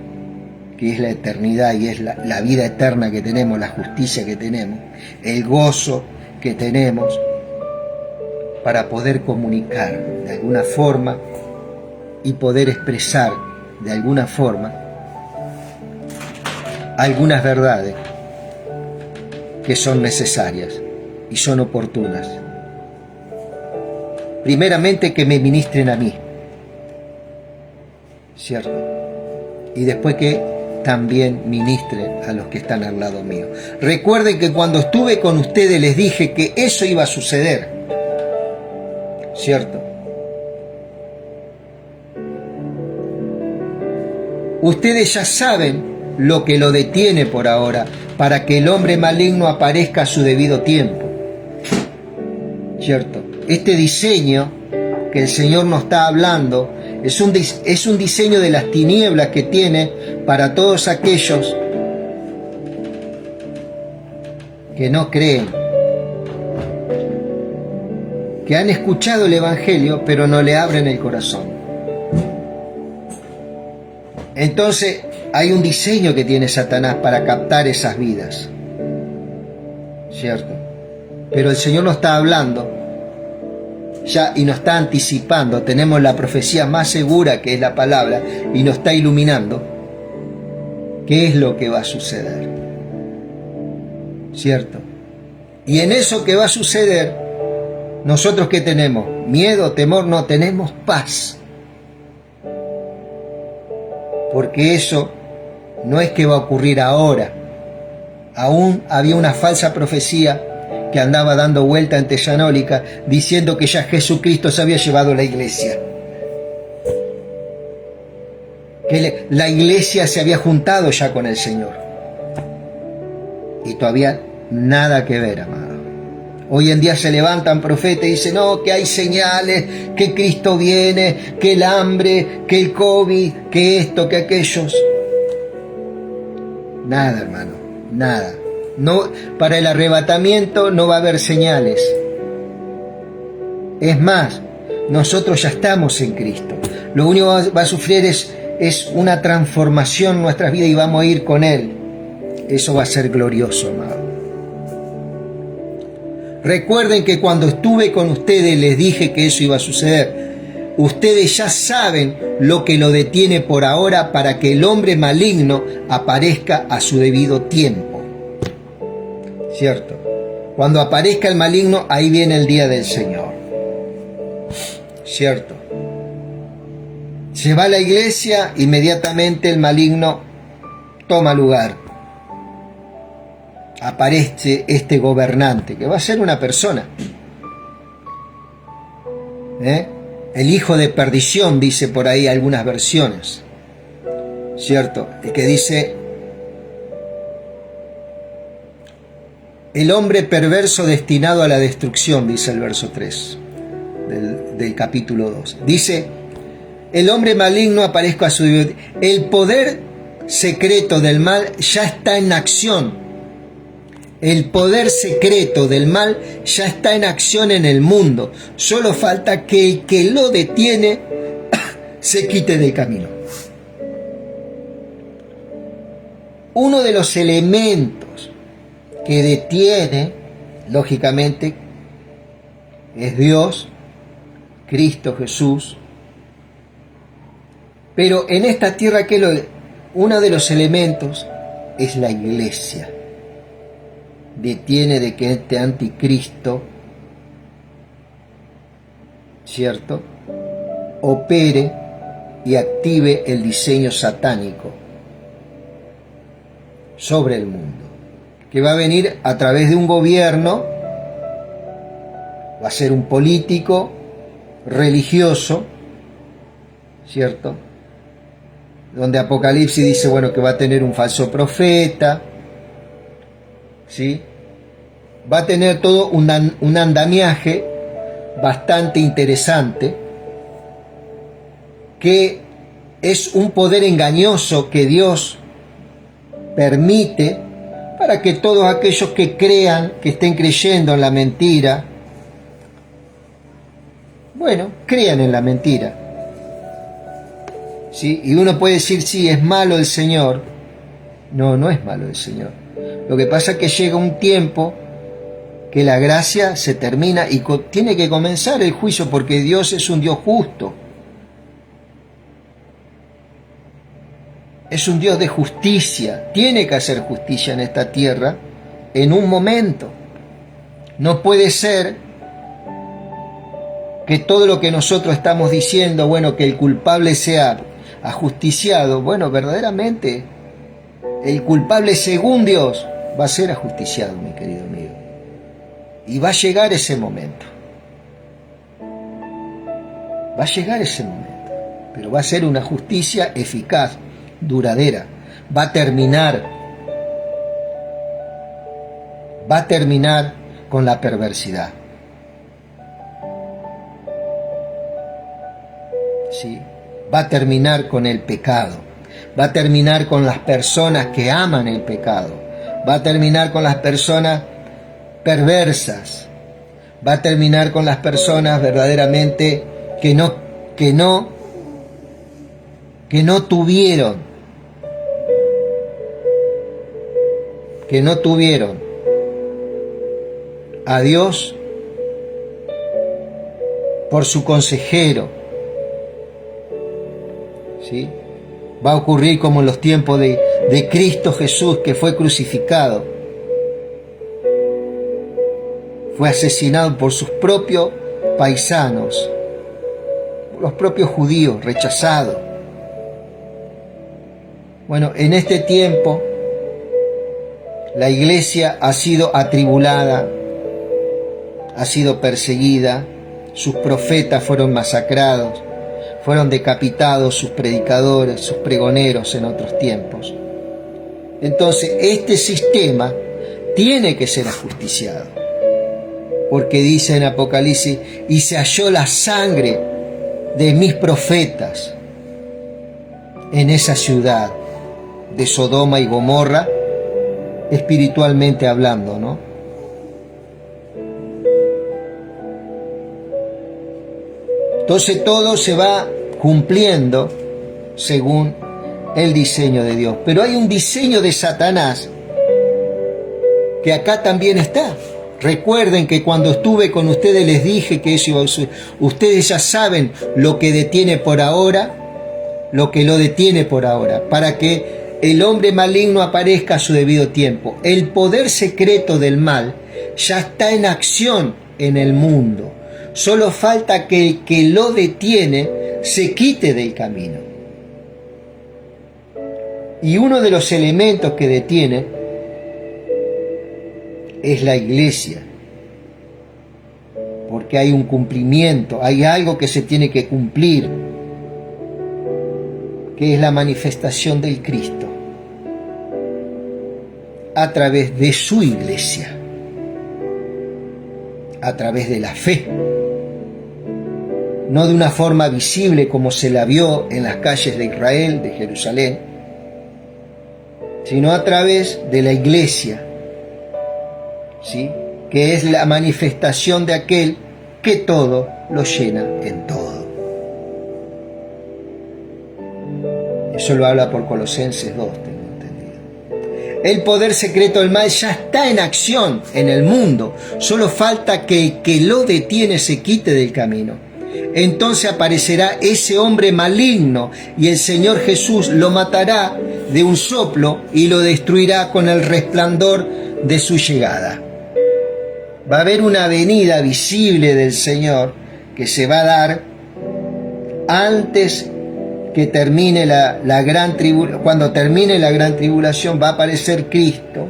que es la eternidad y es la vida eterna que tenemos, la justicia que tenemos, el gozo que tenemos, para poder comunicar de alguna forma y poder expresar de alguna forma algunas verdades que son necesarias y son oportunas. Primeramente, que me ministren a mí, ¿cierto? Y después que también ministren a los que están al lado mío. Recuerden que cuando estuve con ustedes les dije que eso iba a suceder, ¿cierto? Ustedes ya saben lo que lo detiene por ahora, para que el hombre maligno aparezca a su debido tiempo, ¿cierto? Este diseño que el Señor nos está hablando es un diseño de las tinieblas que tiene para todos aquellos que no creen, que han escuchado el Evangelio pero no le abren el corazón. Entonces hay un diseño que tiene Satanás para captar esas vidas, ¿cierto? Pero el Señor nos está hablando ya y nos está anticipando. Tenemos la profecía más segura, que es la palabra, y nos está iluminando qué es lo que va a suceder, ¿cierto? Y en eso que va a suceder, nosotros ¿qué tenemos? ¿Miedo, temor? No, tenemos paz, porque eso no es que va a ocurrir ahora. Aún había una falsa profecía que andaba dando vuelta en Tesalónica, diciendo que ya Jesucristo se había llevado la iglesia, que la iglesia se había juntado ya con el Señor, y todavía nada que ver, amado. Hoy en día se levantan profetas y dicen, no, que hay señales, que Cristo viene, que el hambre, que el COVID, que esto, que aquellos. Nada, hermano, nada. No, para el arrebatamiento no va a haber señales. Es más, nosotros ya estamos en Cristo. Lo único que va a sufrir es una transformación en nuestras vidas y vamos a ir con Él. Eso va a ser glorioso, amado. Recuerden que cuando estuve con ustedes les dije que eso iba a suceder. Ustedes ya saben lo que lo detiene por ahora para que el hombre maligno aparezca a su debido tiempo, ¿cierto? Cuando aparezca el maligno, ahí viene el día del Señor, ¿cierto? Se va la iglesia, inmediatamente el maligno toma lugar. Aparece este gobernante, que va a ser una persona. El hijo de perdición, dice por ahí algunas versiones. ¿Cierto? El que dice: el hombre perverso destinado a la destrucción, dice el verso 3 del capítulo 2. Dice: el hombre maligno aparezca a su Dios. El poder secreto del mal ya está en acción. El poder secreto del mal ya está en acción en el mundo. Solo falta que el que lo detiene se quite del camino. Uno de los elementos que detiene, lógicamente, es Dios, Cristo Jesús. Pero en esta tierra, uno de los elementos es la iglesia. Detiene de que este anticristo, ¿cierto?, opere y active el diseño satánico sobre el mundo, que va a venir a través de un gobierno, va a ser un político religioso, ¿cierto?, donde Apocalipsis dice, bueno, que va a tener un falso profeta, ¿sí? Va a tener todo un andamiaje bastante interesante, que es un poder engañoso que Dios permite para que todos aquellos que crean, que estén creyendo en la mentira, bueno, crean en la mentira. ¿Sí? Y uno puede decir, sí, es malo el Señor. No, no es malo el Señor. Lo que pasa es que llega un tiempo que la gracia se termina y tiene que comenzar el juicio, porque Dios es un Dios justo. Es un Dios de justicia. Tiene que hacer justicia en esta tierra en un momento. No puede ser que todo lo que nosotros estamos diciendo, bueno, que el culpable sea ajusticiado, bueno, verdaderamente el culpable según Dios va a ser ajusticiado, mi querido amigo. Y va a llegar ese momento. Va a llegar ese momento. Pero va a ser una justicia eficaz, duradera. Va a terminar con la perversidad. ¿Sí? Va a terminar con el pecado. Va a terminar con las personas que aman el pecado. Va a terminar con las personas perversas. Va a terminar con las personas verdaderamente que no tuvieron a Dios por su consejero. ¿Sí? Va a ocurrir como en los tiempos de Cristo Jesús, que fue crucificado. Fue asesinado por sus propios paisanos, por los propios judíos, rechazado. Bueno, en este tiempo la iglesia ha sido atribulada, ha sido perseguida, sus profetas fueron masacrados, fueron decapitados sus predicadores, sus pregoneros en otros tiempos. Entonces, este sistema tiene que ser ajusticiado, porque dice en Apocalipsis, y se halló la sangre de mis profetas en esa ciudad de Sodoma y Gomorra, espiritualmente hablando, ¿no? Entonces todo se va cumpliendo según el diseño de Dios. Pero hay un diseño de Satanás que acá también está. Recuerden que cuando estuve con ustedes les dije que eso, ustedes ya saben lo que detiene por ahora, lo que lo detiene por ahora, para que el hombre maligno aparezca a su debido tiempo. El poder secreto del mal ya está en acción en el mundo. Solo falta que el que lo detiene se quite del camino. Y uno de los elementos que detiene es la iglesia, porque hay un cumplimiento, hay algo que se tiene que cumplir, que es la manifestación del Cristo a través de su iglesia, a través de la fe, no de una forma visible como se la vio en las calles de Israel, de Jerusalén, sino a través de la iglesia, ¿sí?, que es la manifestación de aquel que todo lo llena en todo. Eso lo habla por Colosenses 2, tengo entendido. El poder secreto del mal ya está en acción en el mundo, solo falta que el que lo detiene se quite del camino. Entonces aparecerá ese hombre maligno y el Señor Jesús lo matará de un soplo y lo destruirá con el resplandor de su llegada. Va a haber una venida visible del Señor que se va a dar antes que termine la gran tribulación. Cuando termine la gran tribulación va a aparecer Cristo,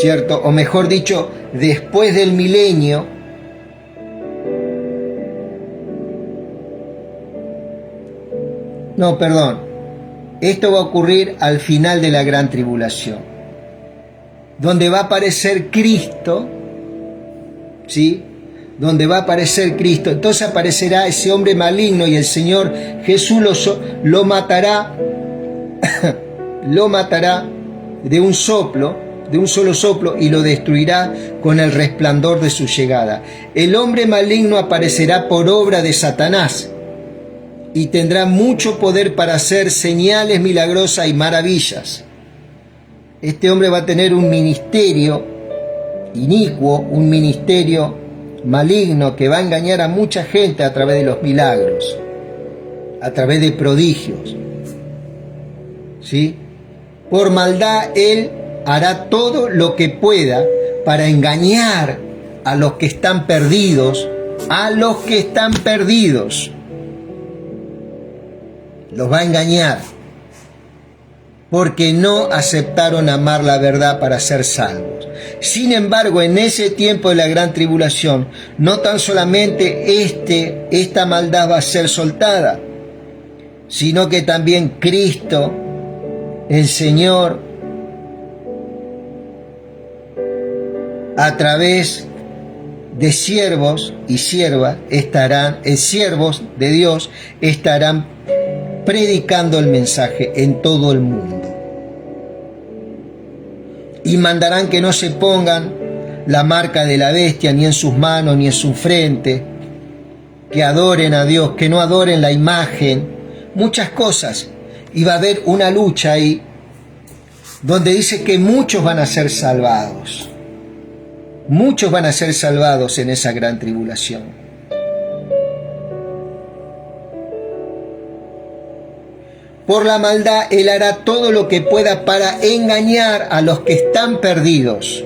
¿cierto? O mejor dicho, después del milenio, no, perdón, esto va a ocurrir al final de la gran tribulación, donde va a aparecer Cristo, ¿sí?, donde va a aparecer Cristo. Entonces aparecerá ese hombre maligno y el Señor Jesús lo matará, lo matará de un soplo, de un solo soplo, y lo destruirá con el resplandor de su llegada. El hombre maligno aparecerá por obra de Satanás y tendrá mucho poder para hacer señales milagrosas y maravillas. Este hombre va a tener un ministerio inicuo, un ministerio maligno que va a engañar a mucha gente a través de los milagros, a través de prodigios, ¿sí? Por maldad él hará todo lo que pueda para engañar a los que están perdidos, los va a engañar, porque no aceptaron amar la verdad para ser salvos. Sin embargo, en ese tiempo de la gran tribulación, no tan solamente esta maldad va a ser soltada, sino que también Cristo, el Señor, a través de siervos y siervas siervos de Dios estarán predicando el mensaje en todo el mundo. Y mandarán que no se pongan la marca de la bestia ni en sus manos ni en su frente, que adoren a Dios, que no adoren la imagen, muchas cosas. Y va a haber una lucha ahí donde dice que muchos van a ser salvados. Muchos van a ser salvados en esa gran tribulación. Por la maldad, él hará todo lo que pueda para engañar a los que están perdidos.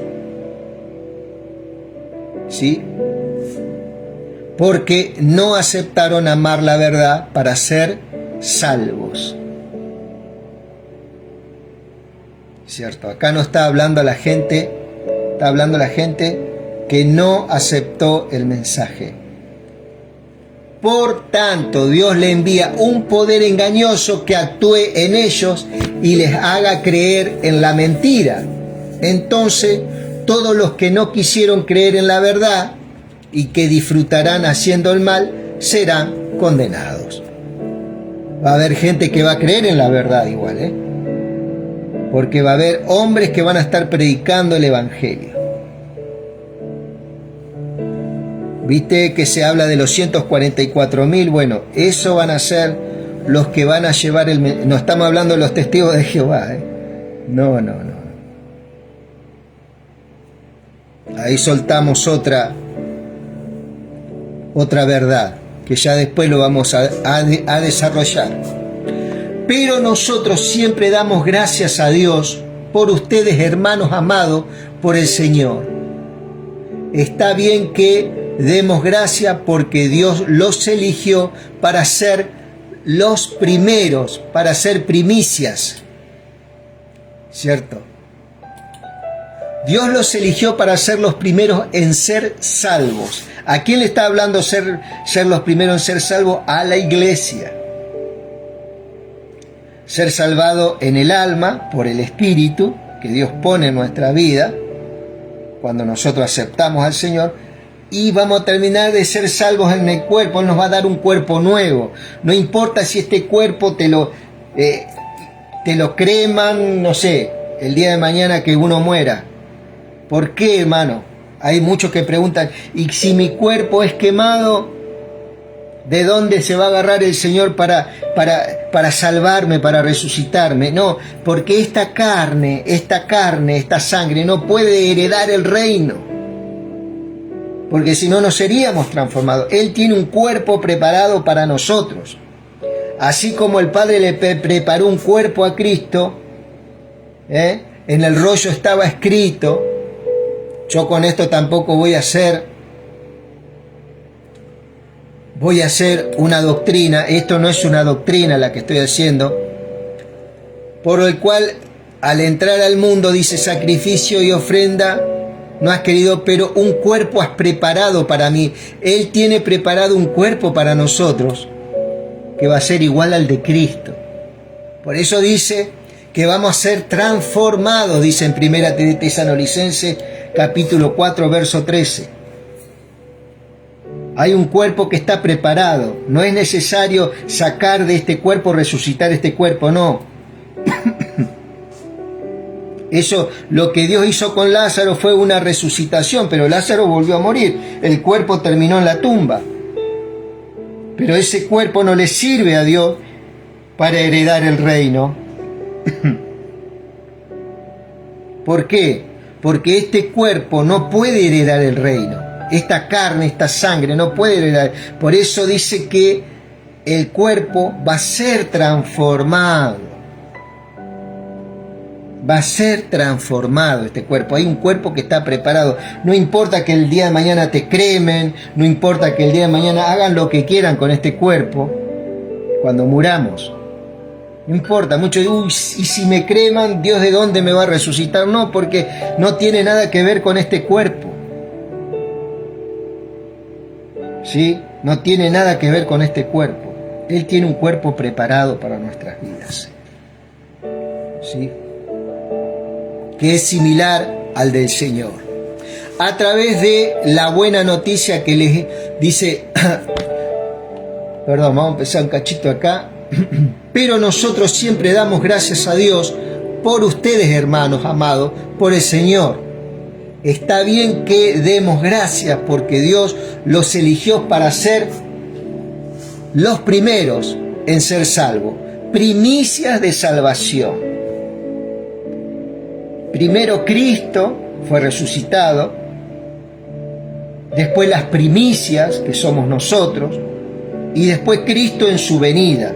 ¿Sí? Porque no aceptaron amar la verdad para ser salvos. ¿Cierto? Acá no está hablando a la gente, está hablando a la gente que no aceptó el mensaje. Por tanto, Dios le envía un poder engañoso que actúe en ellos y les haga creer en la mentira. Entonces, todos los que no quisieron creer en la verdad y que disfrutarán haciendo el mal, serán condenados. Va a haber gente que va a creer en la verdad igual, porque va a haber hombres que van a estar predicando el Evangelio. Viste que se habla de los 144.000, bueno, eso van a ser los que van a llevar no estamos hablando de los testigos de Jehová, No. Ahí soltamos otra verdad, que ya después lo vamos a desarrollar. Pero nosotros siempre damos gracias a Dios por ustedes, hermanos amados por el Señor. Está bien que demos gracias porque Dios los eligió para ser los primeros, para ser primicias. ¿Cierto? Dios los eligió para ser los primeros en ser salvos. ¿A quién le está hablando ser los primeros en ser salvos? A la iglesia. Ser salvado en el alma por el Espíritu que Dios pone en nuestra vida cuando nosotros aceptamos al Señor, y vamos a terminar de ser salvos en el cuerpo. Él nos va a dar un cuerpo nuevo. No importa si este cuerpo te lo creman, no sé, el día de mañana que uno muera. ¿Por qué, hermano? Hay muchos que preguntan, ¿y si mi cuerpo es quemado? ¿De dónde se va a agarrar el Señor para salvarme, para resucitarme? No, porque esta carne, esta sangre no puede heredar el reino. Porque si no, no seríamos transformados. Él tiene un cuerpo preparado para nosotros. Así como el Padre le preparó un cuerpo a Cristo, en el rollo estaba escrito. Yo con esto tampoco voy a hacer una doctrina. Esto no es una doctrina la que estoy haciendo. Por el cual, al entrar al mundo, dice, sacrificio y ofrenda no has querido, pero un cuerpo has preparado para mí. Él tiene preparado un cuerpo para nosotros que va a ser igual al de Cristo. Por eso dice que vamos a ser transformados, dice en 1 Tesalonicenses capítulo 4, verso 13. Hay un cuerpo que está preparado. No es necesario sacar de este cuerpo, resucitar este cuerpo, no. Eso, lo que Dios hizo con Lázaro fue una resucitación, pero Lázaro volvió a morir. El cuerpo terminó en la tumba. Pero ese cuerpo no le sirve a Dios para heredar el reino. ¿Por qué? Porque este cuerpo no puede heredar el reino. Esta carne, esta sangre no puede heredar. Por eso dice que el cuerpo va a ser transformado. Va a ser transformado este cuerpo. Hay un cuerpo que está preparado. No importa que el día de mañana te cremen, no importa que el día de mañana hagan lo que quieran con este cuerpo, cuando muramos. No importa, muchos dicen, y si me creman, ¿Dios de dónde me va a resucitar? No, porque no tiene nada que ver con este cuerpo. ¿Sí? No tiene nada que ver con este cuerpo. Él tiene un cuerpo preparado para nuestras vidas. ¿Sí? Que es similar al del Señor. A través de la buena noticia que les dice, perdón, vamos a empezar un cachito acá, pero nosotros siempre damos gracias a Dios por ustedes, hermanos amados, por el Señor. Está bien que demos gracias porque Dios los eligió para ser los primeros en ser salvos, primicias de salvación. Primero Cristo fue resucitado, después las primicias, que somos nosotros, y después Cristo en su venida,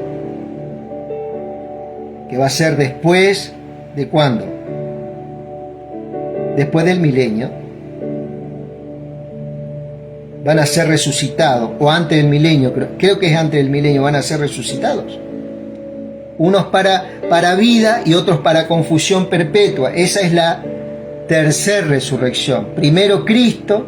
que va a ser después de ¿cuándo? Después del milenio. Van a ser resucitados, o antes del milenio, creo que es antes del milenio, van a ser resucitados. Unos para vida y otros para confusión perpetua. Esa es la tercera resurrección. Primero Cristo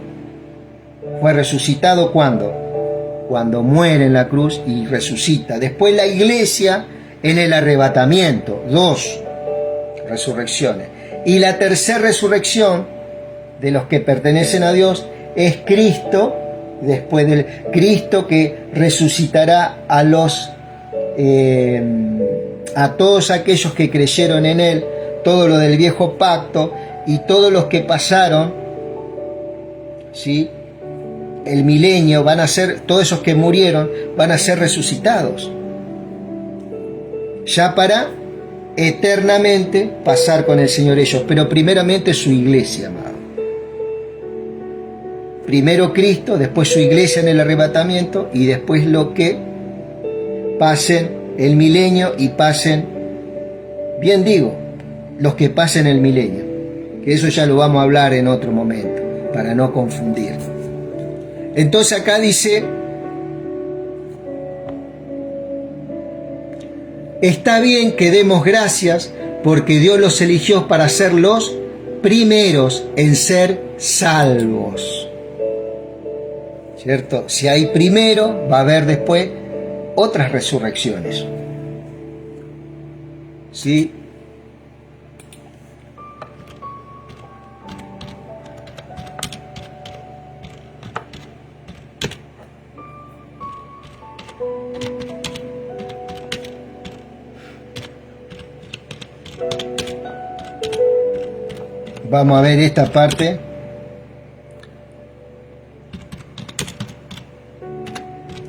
fue resucitado ¿cuándo? Cuando muere en la cruz y resucita. Después la iglesia en el arrebatamiento. 2 resurrecciones. Y la tercera resurrección de los que pertenecen a Dios es Cristo, después del Cristo que resucitará a todos aquellos que creyeron en Él, todo lo del viejo pacto y todos los que pasaron, ¿sí? El milenio, van a ser, todos esos que murieron, van a ser resucitados. Ya para eternamente pasar con el Señor ellos, pero primeramente su iglesia, amado. Primero Cristo, después su iglesia en el arrebatamiento y después lo que pasen el milenio y pasen, bien digo, los que pasen el milenio, que eso ya lo vamos a hablar en otro momento, para no confundir. Entonces acá dice, está bien que demos gracias porque Dios los eligió para ser los primeros en ser salvos. ¿Cierto? Si hay primero, va a haber después otras resurrecciones. ¿Sí? Vamos a ver esta parte.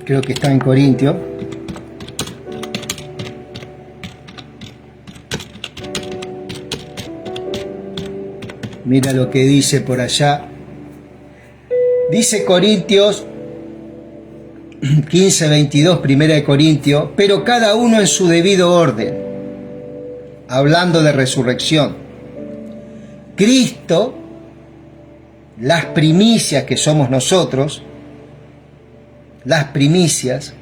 Creo que está en Corintios. Mira lo que dice por allá. Dice Corintios 15:22, primera de Corintios, pero cada uno en su debido orden, hablando de resurrección. Cristo, las primicias que somos nosotros, las primicias,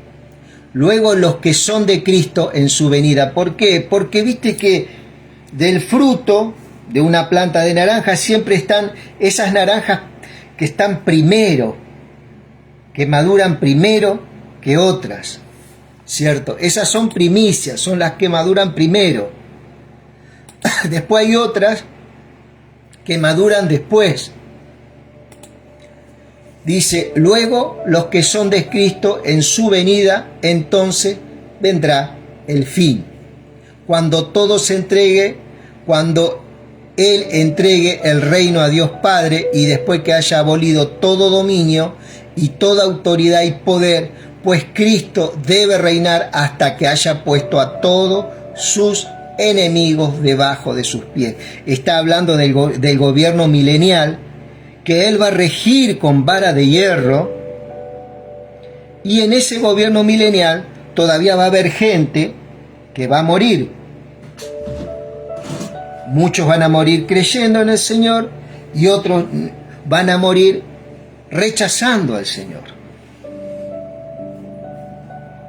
luego los que son de Cristo en su venida. ¿Por qué? Porque viste que del fruto de una planta de naranja siempre están esas naranjas que están primero, que maduran primero que otras, ¿cierto? Esas son primicias, son las que maduran primero. Después hay otras que maduran después. Dice, luego los que son de Cristo en su venida, entonces vendrá el fin. Cuando todo se entregue, cuando Él entregue el reino a Dios Padre y después que haya abolido todo dominio y toda autoridad y poder, pues Cristo debe reinar hasta que haya puesto a todos sus enemigos debajo de sus pies. Está hablando del gobierno milenial, que Él va a regir con vara de hierro, y en ese gobierno milenial todavía va a haber gente que va a morir. Muchos van a morir creyendo en el Señor y otros van a morir rechazando al Señor.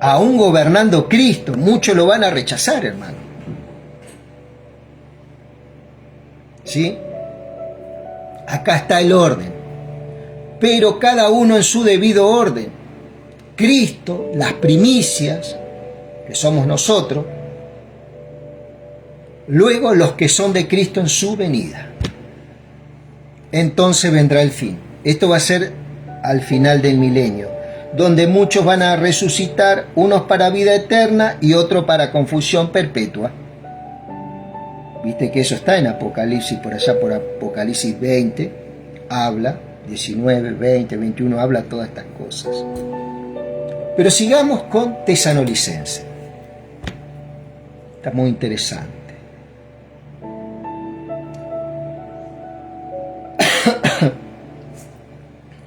Aún gobernando Cristo, muchos lo van a rechazar, hermano. ¿Sí? Acá está el orden, pero cada uno en su debido orden. Cristo, las primicias, que somos nosotros, luego los que son de Cristo en su venida. Entonces vendrá el fin. Esto va a ser al final del milenio, donde muchos van a resucitar, unos para vida eterna y otros para confusión perpetua. Viste que eso está en Apocalipsis, por allá por Apocalipsis 20, habla, 19, 20, 21, habla todas estas cosas. Pero sigamos con Tesalonicenses. Está muy interesante.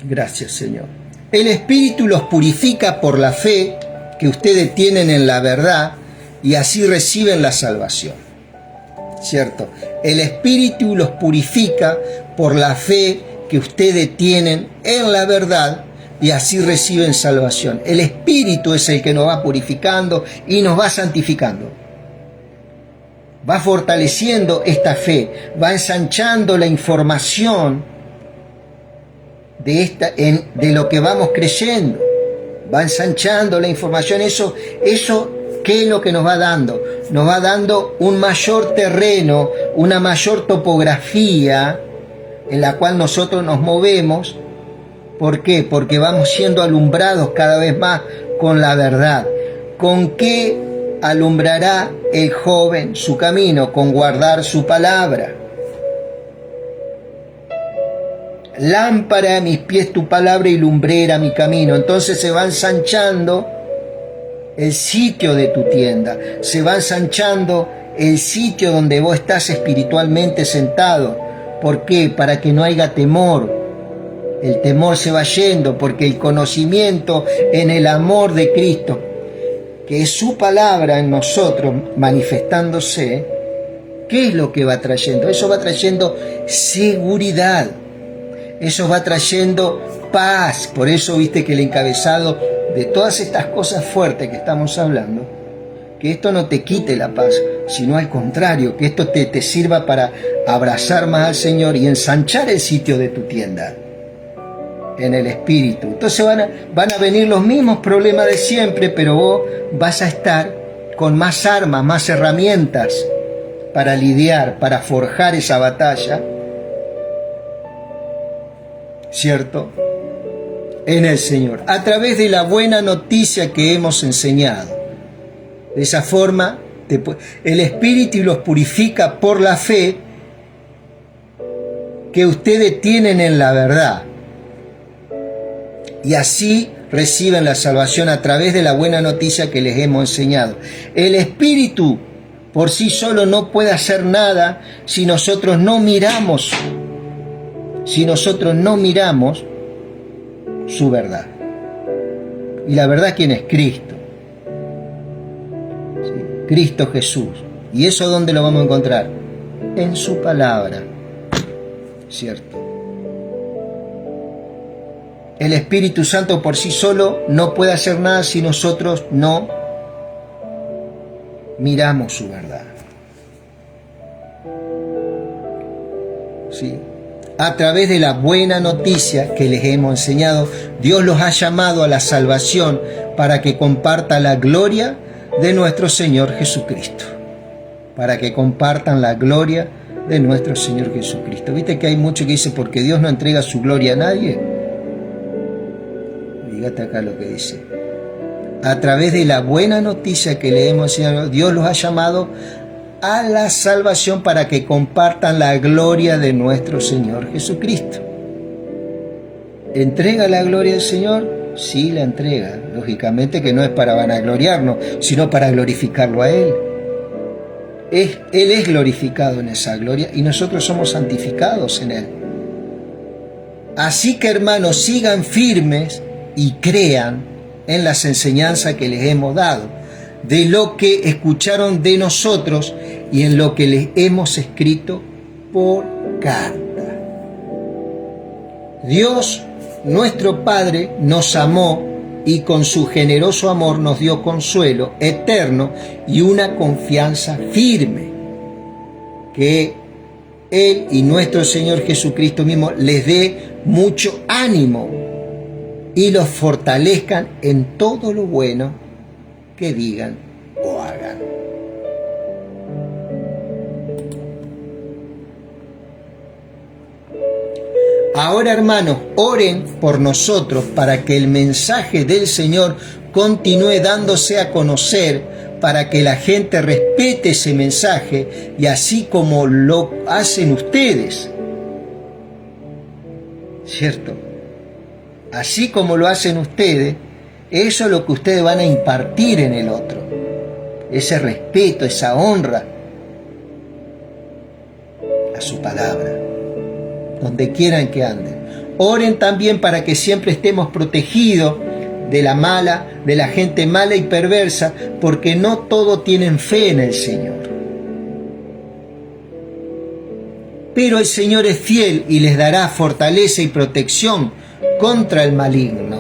Gracias, Señor. El Espíritu los purifica por la fe que ustedes tienen en la verdad y así reciben la salvación. ¿Cierto? El Espíritu los purifica por la fe que ustedes tienen en la verdad y así reciben salvación. El Espíritu es el que nos va purificando y nos va santificando. Va fortaleciendo esta fe, va ensanchando la información de lo que vamos creyendo. Va ensanchando la información. Eso ¿qué es lo que nos va dando? Nos va dando un mayor terreno, una mayor topografía en la cual nosotros nos movemos. ¿Por qué? Porque vamos siendo alumbrados cada vez más con la verdad. ¿Con qué alumbrará el joven su camino? Con guardar su palabra. Lámpara a mis pies tu palabra y lumbrera mi camino. Entonces se va ensanchando el sitio de tu tienda, se va ensanchando el sitio donde vos estás espiritualmente sentado. ¿Por qué? Para que no haya temor. El temor se va yendo porque el conocimiento en el amor de Cristo, que es su palabra en nosotros manifestándose, ¿qué es lo que va trayendo? Eso va trayendo seguridad, eso va trayendo paz. Por eso viste que el encabezado de todas estas cosas fuertes que estamos hablando, que esto no te quite la paz, sino al contrario, que esto te sirva para abrazar más al Señor y ensanchar el sitio de tu tienda en el Espíritu. Entonces van a venir los mismos problemas de siempre, pero vos vas a estar con más armas, más herramientas para lidiar, para forjar esa batalla, ¿cierto? En el Señor, a través de la buena noticia que hemos enseñado. De esa forma, el Espíritu los purifica por la fe que ustedes tienen en la verdad. Y así reciben la salvación a través de la buena noticia que les hemos enseñado. El Espíritu por sí solo no puede hacer nada si nosotros no miramos su verdad. Y la verdad, ¿quién es? Cristo. ¿Sí? Cristo Jesús. ¿Y eso dónde lo vamos a encontrar? En su palabra. ¿Cierto? El Espíritu Santo por sí solo no puede hacer nada si nosotros no miramos su verdad. ¿Sí? A través de la buena noticia que les hemos enseñado, Dios los ha llamado a la salvación para que compartan la gloria de nuestro Señor Jesucristo. Para que compartan la gloria de nuestro Señor Jesucristo. ¿Viste que hay mucho que dice porque Dios no entrega su gloria a nadie? Fíjate acá lo que dice. A través de la buena noticia que le hemos enseñado, Dios los ha llamado a la salvación para que compartan la gloria de nuestro Señor Jesucristo. ¿Entrega la gloria del Señor? Sí, la entrega. Lógicamente que no es para vanagloriarnos, sino para glorificarlo a Él. Él es glorificado en esa gloria y nosotros somos santificados en Él. Así que, hermanos, sigan firmes y crean en las enseñanzas que les hemos dado, de lo que escucharon de nosotros y en lo que les hemos escrito por carta. Dios, nuestro Padre, nos amó y con su generoso amor nos dio consuelo eterno y una confianza firme, que Él y nuestro Señor Jesucristo mismo les dé mucho ánimo y los fortalezcan en todo lo bueno que digan o hagan. Ahora, hermanos, oren por nosotros para que el mensaje del Señor continúe dándose a conocer, para que la gente respete ese mensaje, y así como lo hacen ustedes, ¿cierto? Así como lo hacen ustedes, eso es lo que ustedes van a impartir en el otro. Ese respeto, esa honra a su palabra, donde quieran que anden. Oren también para que siempre estemos protegidos de la gente mala y perversa, porque no todos tienen fe en el Señor. Pero el Señor es fiel y les dará fortaleza y protección contra el maligno.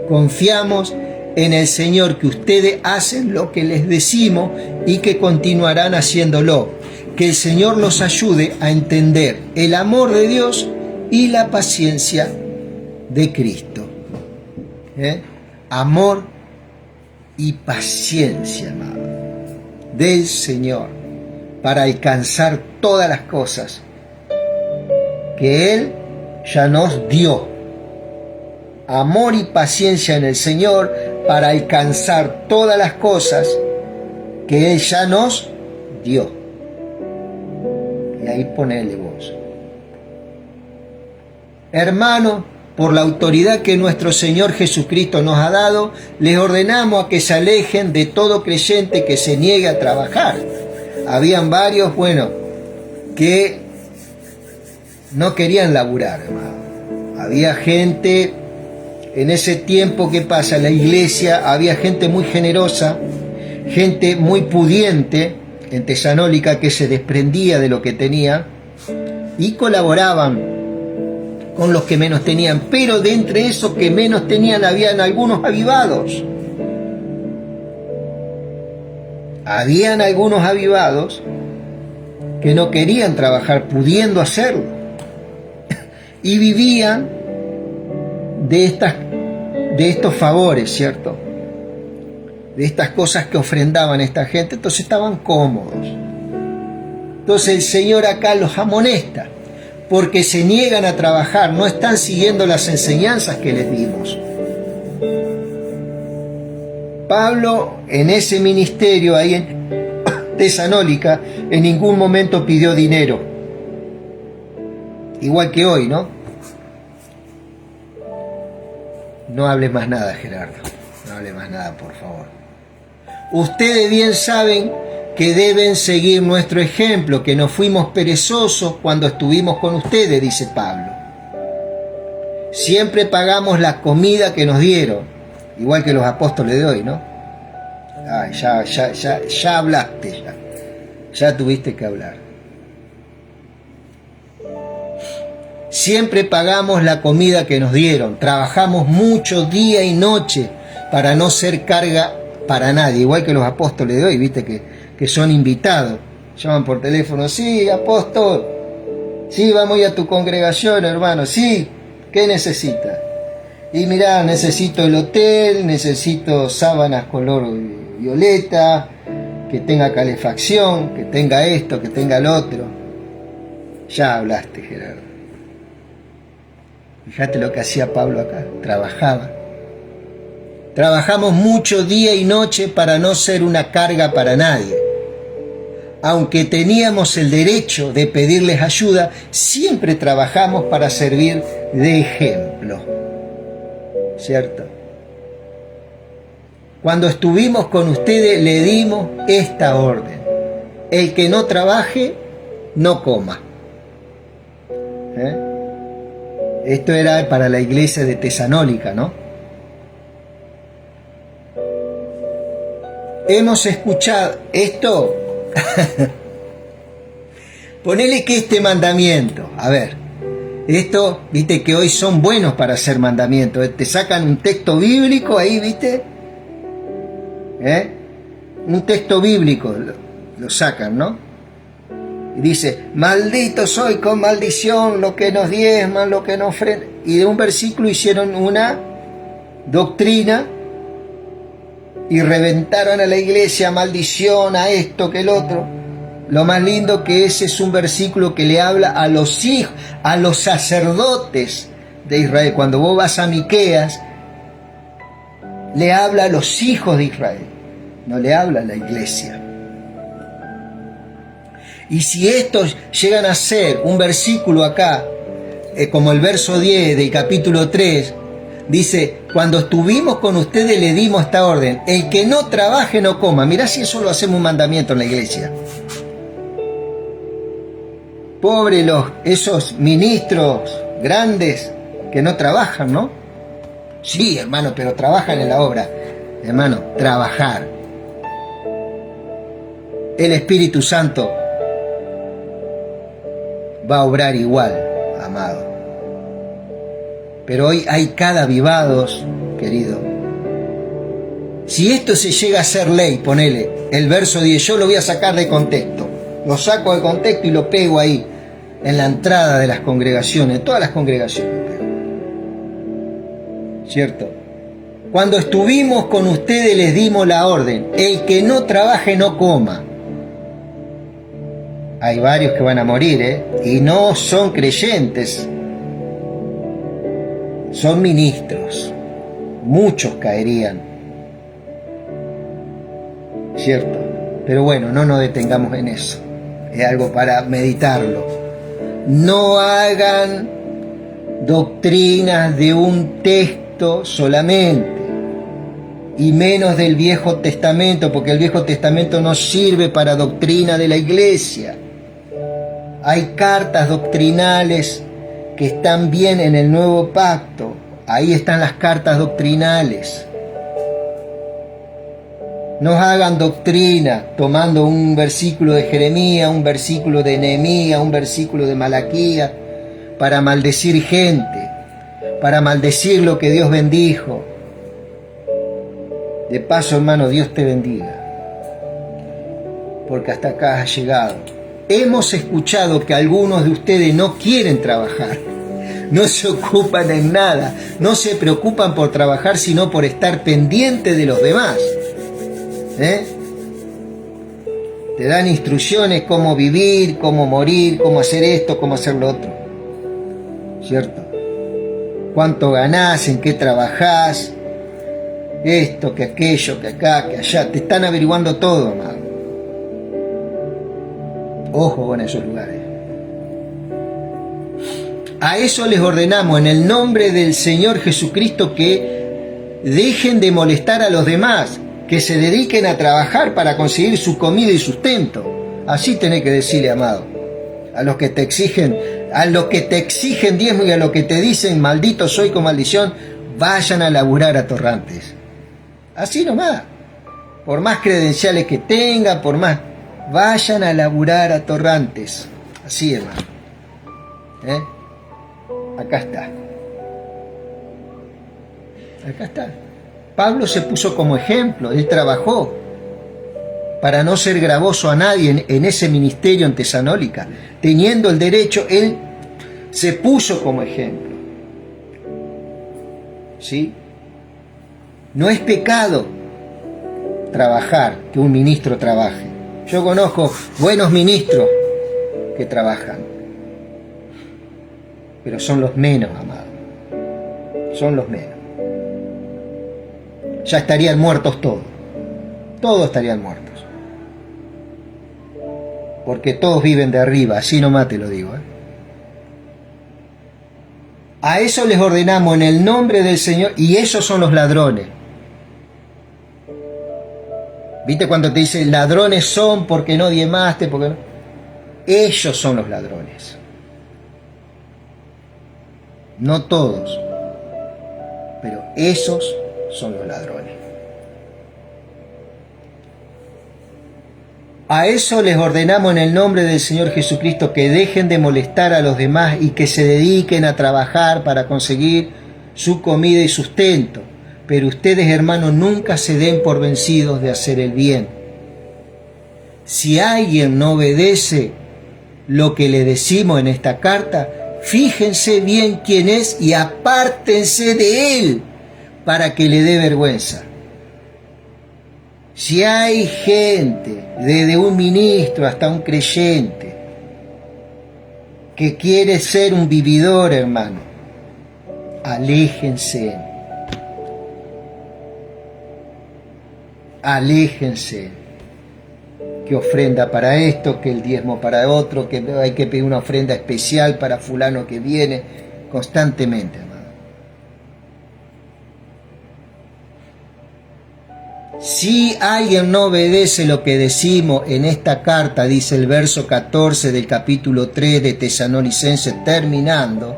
Confiamos en el Señor que ustedes hacen lo que les decimos y que continuarán haciéndolo. Que el Señor los ayude a entender el amor de Dios y la paciencia de Cristo. Amor y paciencia, amado, del Señor para alcanzar todas las cosas que Él ya nos dio. Amor y paciencia en el Señor para alcanzar todas las cosas que Él ya nos dio. Y ahí ponele vos. Hermanos, por la autoridad que nuestro Señor Jesucristo nos ha dado, les ordenamos a que se alejen de todo creyente que se niegue a trabajar. Habían varios, que no querían laburar, hermano. Había gente. En ese tiempo que pasa, la iglesia, había gente muy generosa, gente muy pudiente en Tesalónica, que se desprendía de lo que tenía y colaboraban con los que menos tenían, pero de entre esos que menos tenían habían algunos avivados. Habían algunos avivados que no querían trabajar pudiendo hacerlo y vivían de estos favores, ¿cierto? De estas cosas que ofrendaban esta gente, entonces estaban cómodos. Entonces el Señor acá los amonesta porque se niegan a trabajar, no están siguiendo las enseñanzas que les dimos. Pablo en ese ministerio ahí en Tesalónica en ningún momento pidió dinero, igual que hoy, ¿no? No hables más nada, Gerardo, no hables más nada, por favor. Ustedes bien saben que deben seguir nuestro ejemplo, que no fuimos perezosos cuando estuvimos con ustedes, dice Pablo. Siempre pagamos la comida que nos dieron, igual que los apóstoles de hoy, ¿no? Ay, ya hablaste, ya tuviste que hablar. Siempre pagamos la comida que nos dieron, trabajamos mucho día y noche para no ser carga para nadie, igual que los apóstoles de hoy, viste que son invitados, llaman por teléfono, sí, apóstol, sí, vamos a ir a tu congregación, hermano, sí, ¿qué necesitas? Y mirá, necesito el hotel, necesito sábanas color violeta, que tenga calefacción, que tenga esto, que tenga el otro. Ya hablaste, Gerardo. Fíjate lo que hacía Pablo acá, trabajaba. Trabajamos mucho día y noche para no ser una carga para nadie. Aunque teníamos el derecho de pedirles ayuda, siempre trabajamos para servir de ejemplo. ¿Cierto? Cuando estuvimos con ustedes le dimos esta orden: el que no trabaje, no coma. Esto era para la iglesia de Tesalónica, ¿no? Hemos escuchado esto. Ponele que este mandamiento, a ver, esto, viste que hoy son buenos para hacer mandamientos, te sacan un texto bíblico ahí, viste, un texto bíblico lo sacan, ¿no? Y dice, maldito soy con maldición lo que nos diezman, lo que nos ofrendan. Y de un versículo hicieron una doctrina y reventaron a la iglesia, maldición, a esto, que el otro. Lo más lindo que ese es un versículo que le habla a los hijos, a los sacerdotes de Israel. Cuando vos vas a Miqueas, le habla a los hijos de Israel, no le habla a la iglesia. Y si estos llegan a ser un versículo acá, como el verso 10 del capítulo 3, dice, cuando estuvimos con ustedes le dimos esta orden, el que no trabaje no coma. Mirá si eso lo hacemos un mandamiento en la iglesia. Pobre esos ministros grandes que no trabajan, ¿no? Sí, hermano, pero trabajan en la obra. Hermano, trabajar. El Espíritu Santo va a obrar igual, amado. Pero hoy hay cada avivados, querido. Si esto se llega a ser ley, ponele, el verso 10, yo lo voy a sacar de contexto. Lo saco de contexto y lo pego ahí, en la entrada de las congregaciones, todas las congregaciones. ¿Cierto? Cuando estuvimos con ustedes les dimos la orden, el que no trabaje no coma. Hay varios que van a morir, y no son creyentes, son ministros, muchos caerían, ¿cierto? Pero bueno, no nos detengamos en eso, es algo para meditarlo. No hagan doctrinas de un texto solamente, y menos del Viejo Testamento, porque el Viejo Testamento no sirve para doctrina de la iglesia. Hay cartas doctrinales que están bien en el Nuevo Pacto. Ahí están las cartas doctrinales. No hagan doctrina tomando un versículo de Jeremías, un versículo de Nehemías, un versículo de Malaquías, para maldecir gente, para maldecir lo que Dios bendijo. De paso, hermano, Dios te bendiga, porque hasta acá has llegado. Hemos escuchado que algunos de ustedes no quieren trabajar, no se ocupan en nada, no se preocupan por trabajar, sino por estar pendientes de los demás. Te dan instrucciones cómo vivir, cómo morir, cómo hacer esto, cómo hacer lo otro. ¿Cierto? Cuánto ganás, en qué trabajás, esto, que aquello, que acá, que allá. Te están averiguando todo, amado. Ojo con esos lugares. A eso les ordenamos en el nombre del Señor Jesucristo que dejen de molestar a los demás, que se dediquen a trabajar para conseguir su comida y sustento. Así tenés que decirle, amado, a los que te exigen diezmo y a los que te dicen maldito soy con maldición, vayan a laburar a torrantes. Así nomás, por más credenciales que tengan, por más, vayan a laburar a torrantes. Así, hermano. Acá está. Acá está. Pablo se puso como ejemplo, él trabajó para no ser gravoso a nadie en ese ministerio en Tesalónica. Teniendo el derecho, él se puso como ejemplo. ¿Sí? No es pecado trabajar, que un ministro trabaje. Yo conozco buenos ministros que trabajan, pero son los menos, amado. Son los menos. Ya estarían muertos todos. Todos estarían muertos. Porque todos viven de arriba, así nomás te lo digo. A eso les ordenamos en el nombre del Señor, y esos son los ladrones. ¿Viste cuando te dice ladrones son porque no diezmaste? Porque no? Ellos son los ladrones. No todos, pero esos son los ladrones. A eso les ordenamos en el nombre del Señor Jesucristo que dejen de molestar a los demás y que se dediquen a trabajar para conseguir su comida y sustento. Pero ustedes, hermanos, nunca se den por vencidos de hacer el bien. Si alguien no obedece lo que le decimos en esta carta, fíjense bien quién es y apártense de él para que le dé vergüenza. Si hay gente, desde un ministro hasta un creyente, que quiere ser un vividor, hermano, aléjense. Aléjense. Que ofrenda para esto, que el diezmo para otro, que hay que pedir una ofrenda especial para fulano que viene, constantemente, hermano. Si alguien no obedece lo que decimos en esta carta, dice el verso 14 del capítulo 3 de Tesalonicenses, terminando,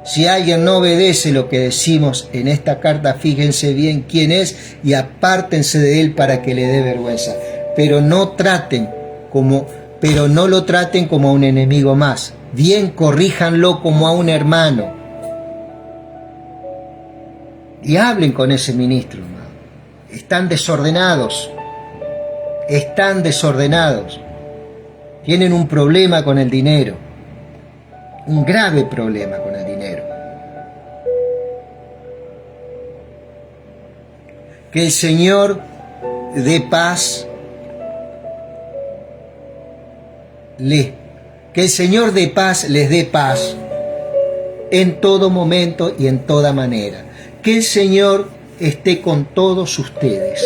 si alguien no obedece lo que decimos en esta carta, fíjense bien quién es y apártense de él para que le dé vergüenza. Pero no lo traten como a un enemigo más. Bien, corríjanlo como a un hermano. Y hablen con ese ministro, hermano. Están desordenados. Tienen un problema con el dinero. Un grave problema con el dinero. Que el Señor dé paz. Que el Señor de paz les dé paz en todo momento y en toda manera. Que el Señor esté con todos ustedes,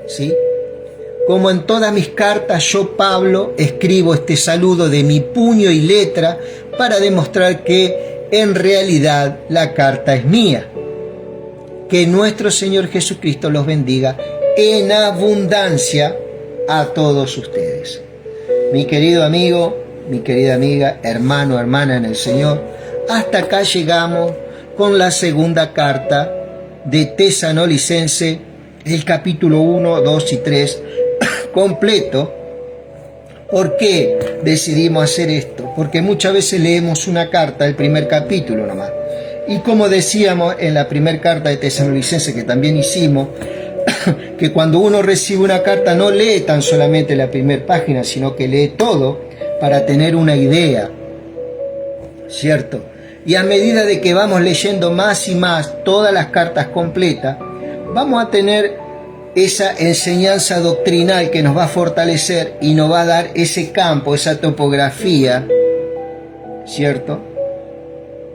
¿sí? Como en todas mis cartas, yo, Pablo, escribo este saludo de mi puño y letra para demostrar que en realidad la carta es mía. Que nuestro Señor Jesucristo los bendiga en abundancia a todos ustedes. Mi querido amigo, mi querida amiga, hermano, hermana en el Señor, hasta acá llegamos con la segunda carta de Tesalonicenses, el capítulo 1, 2 y 3, completo. ¿Por qué decidimos hacer esto? Porque muchas veces leemos una carta, el primer capítulo nomás. Y como decíamos en la primera carta de Tesalonicenses que también hicimos, que cuando uno recibe una carta no lee tan solamente la primera página, sino que lee todo para tener una idea, ¿cierto? Y a medida de que vamos leyendo más y más todas las cartas completas, vamos a tener esa enseñanza doctrinal que nos va a fortalecer y nos va a dar ese campo, esa topografía, ¿cierto?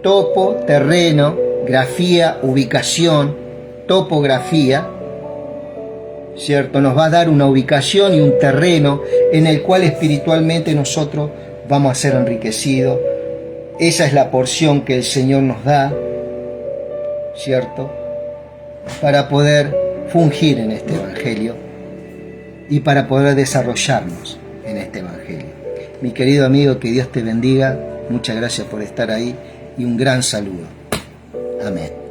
Topo, terreno, grafía, ubicación, topografía, ¿cierto? Nos va a dar una ubicación y un terreno en el cual espiritualmente nosotros vamos a ser enriquecidos. Esa es la porción que el Señor nos da, ¿cierto? Para poder fungir en este Evangelio y para poder desarrollarnos en este Evangelio. Mi querido amigo, que Dios te bendiga. Muchas gracias por estar ahí y un gran saludo. Amén.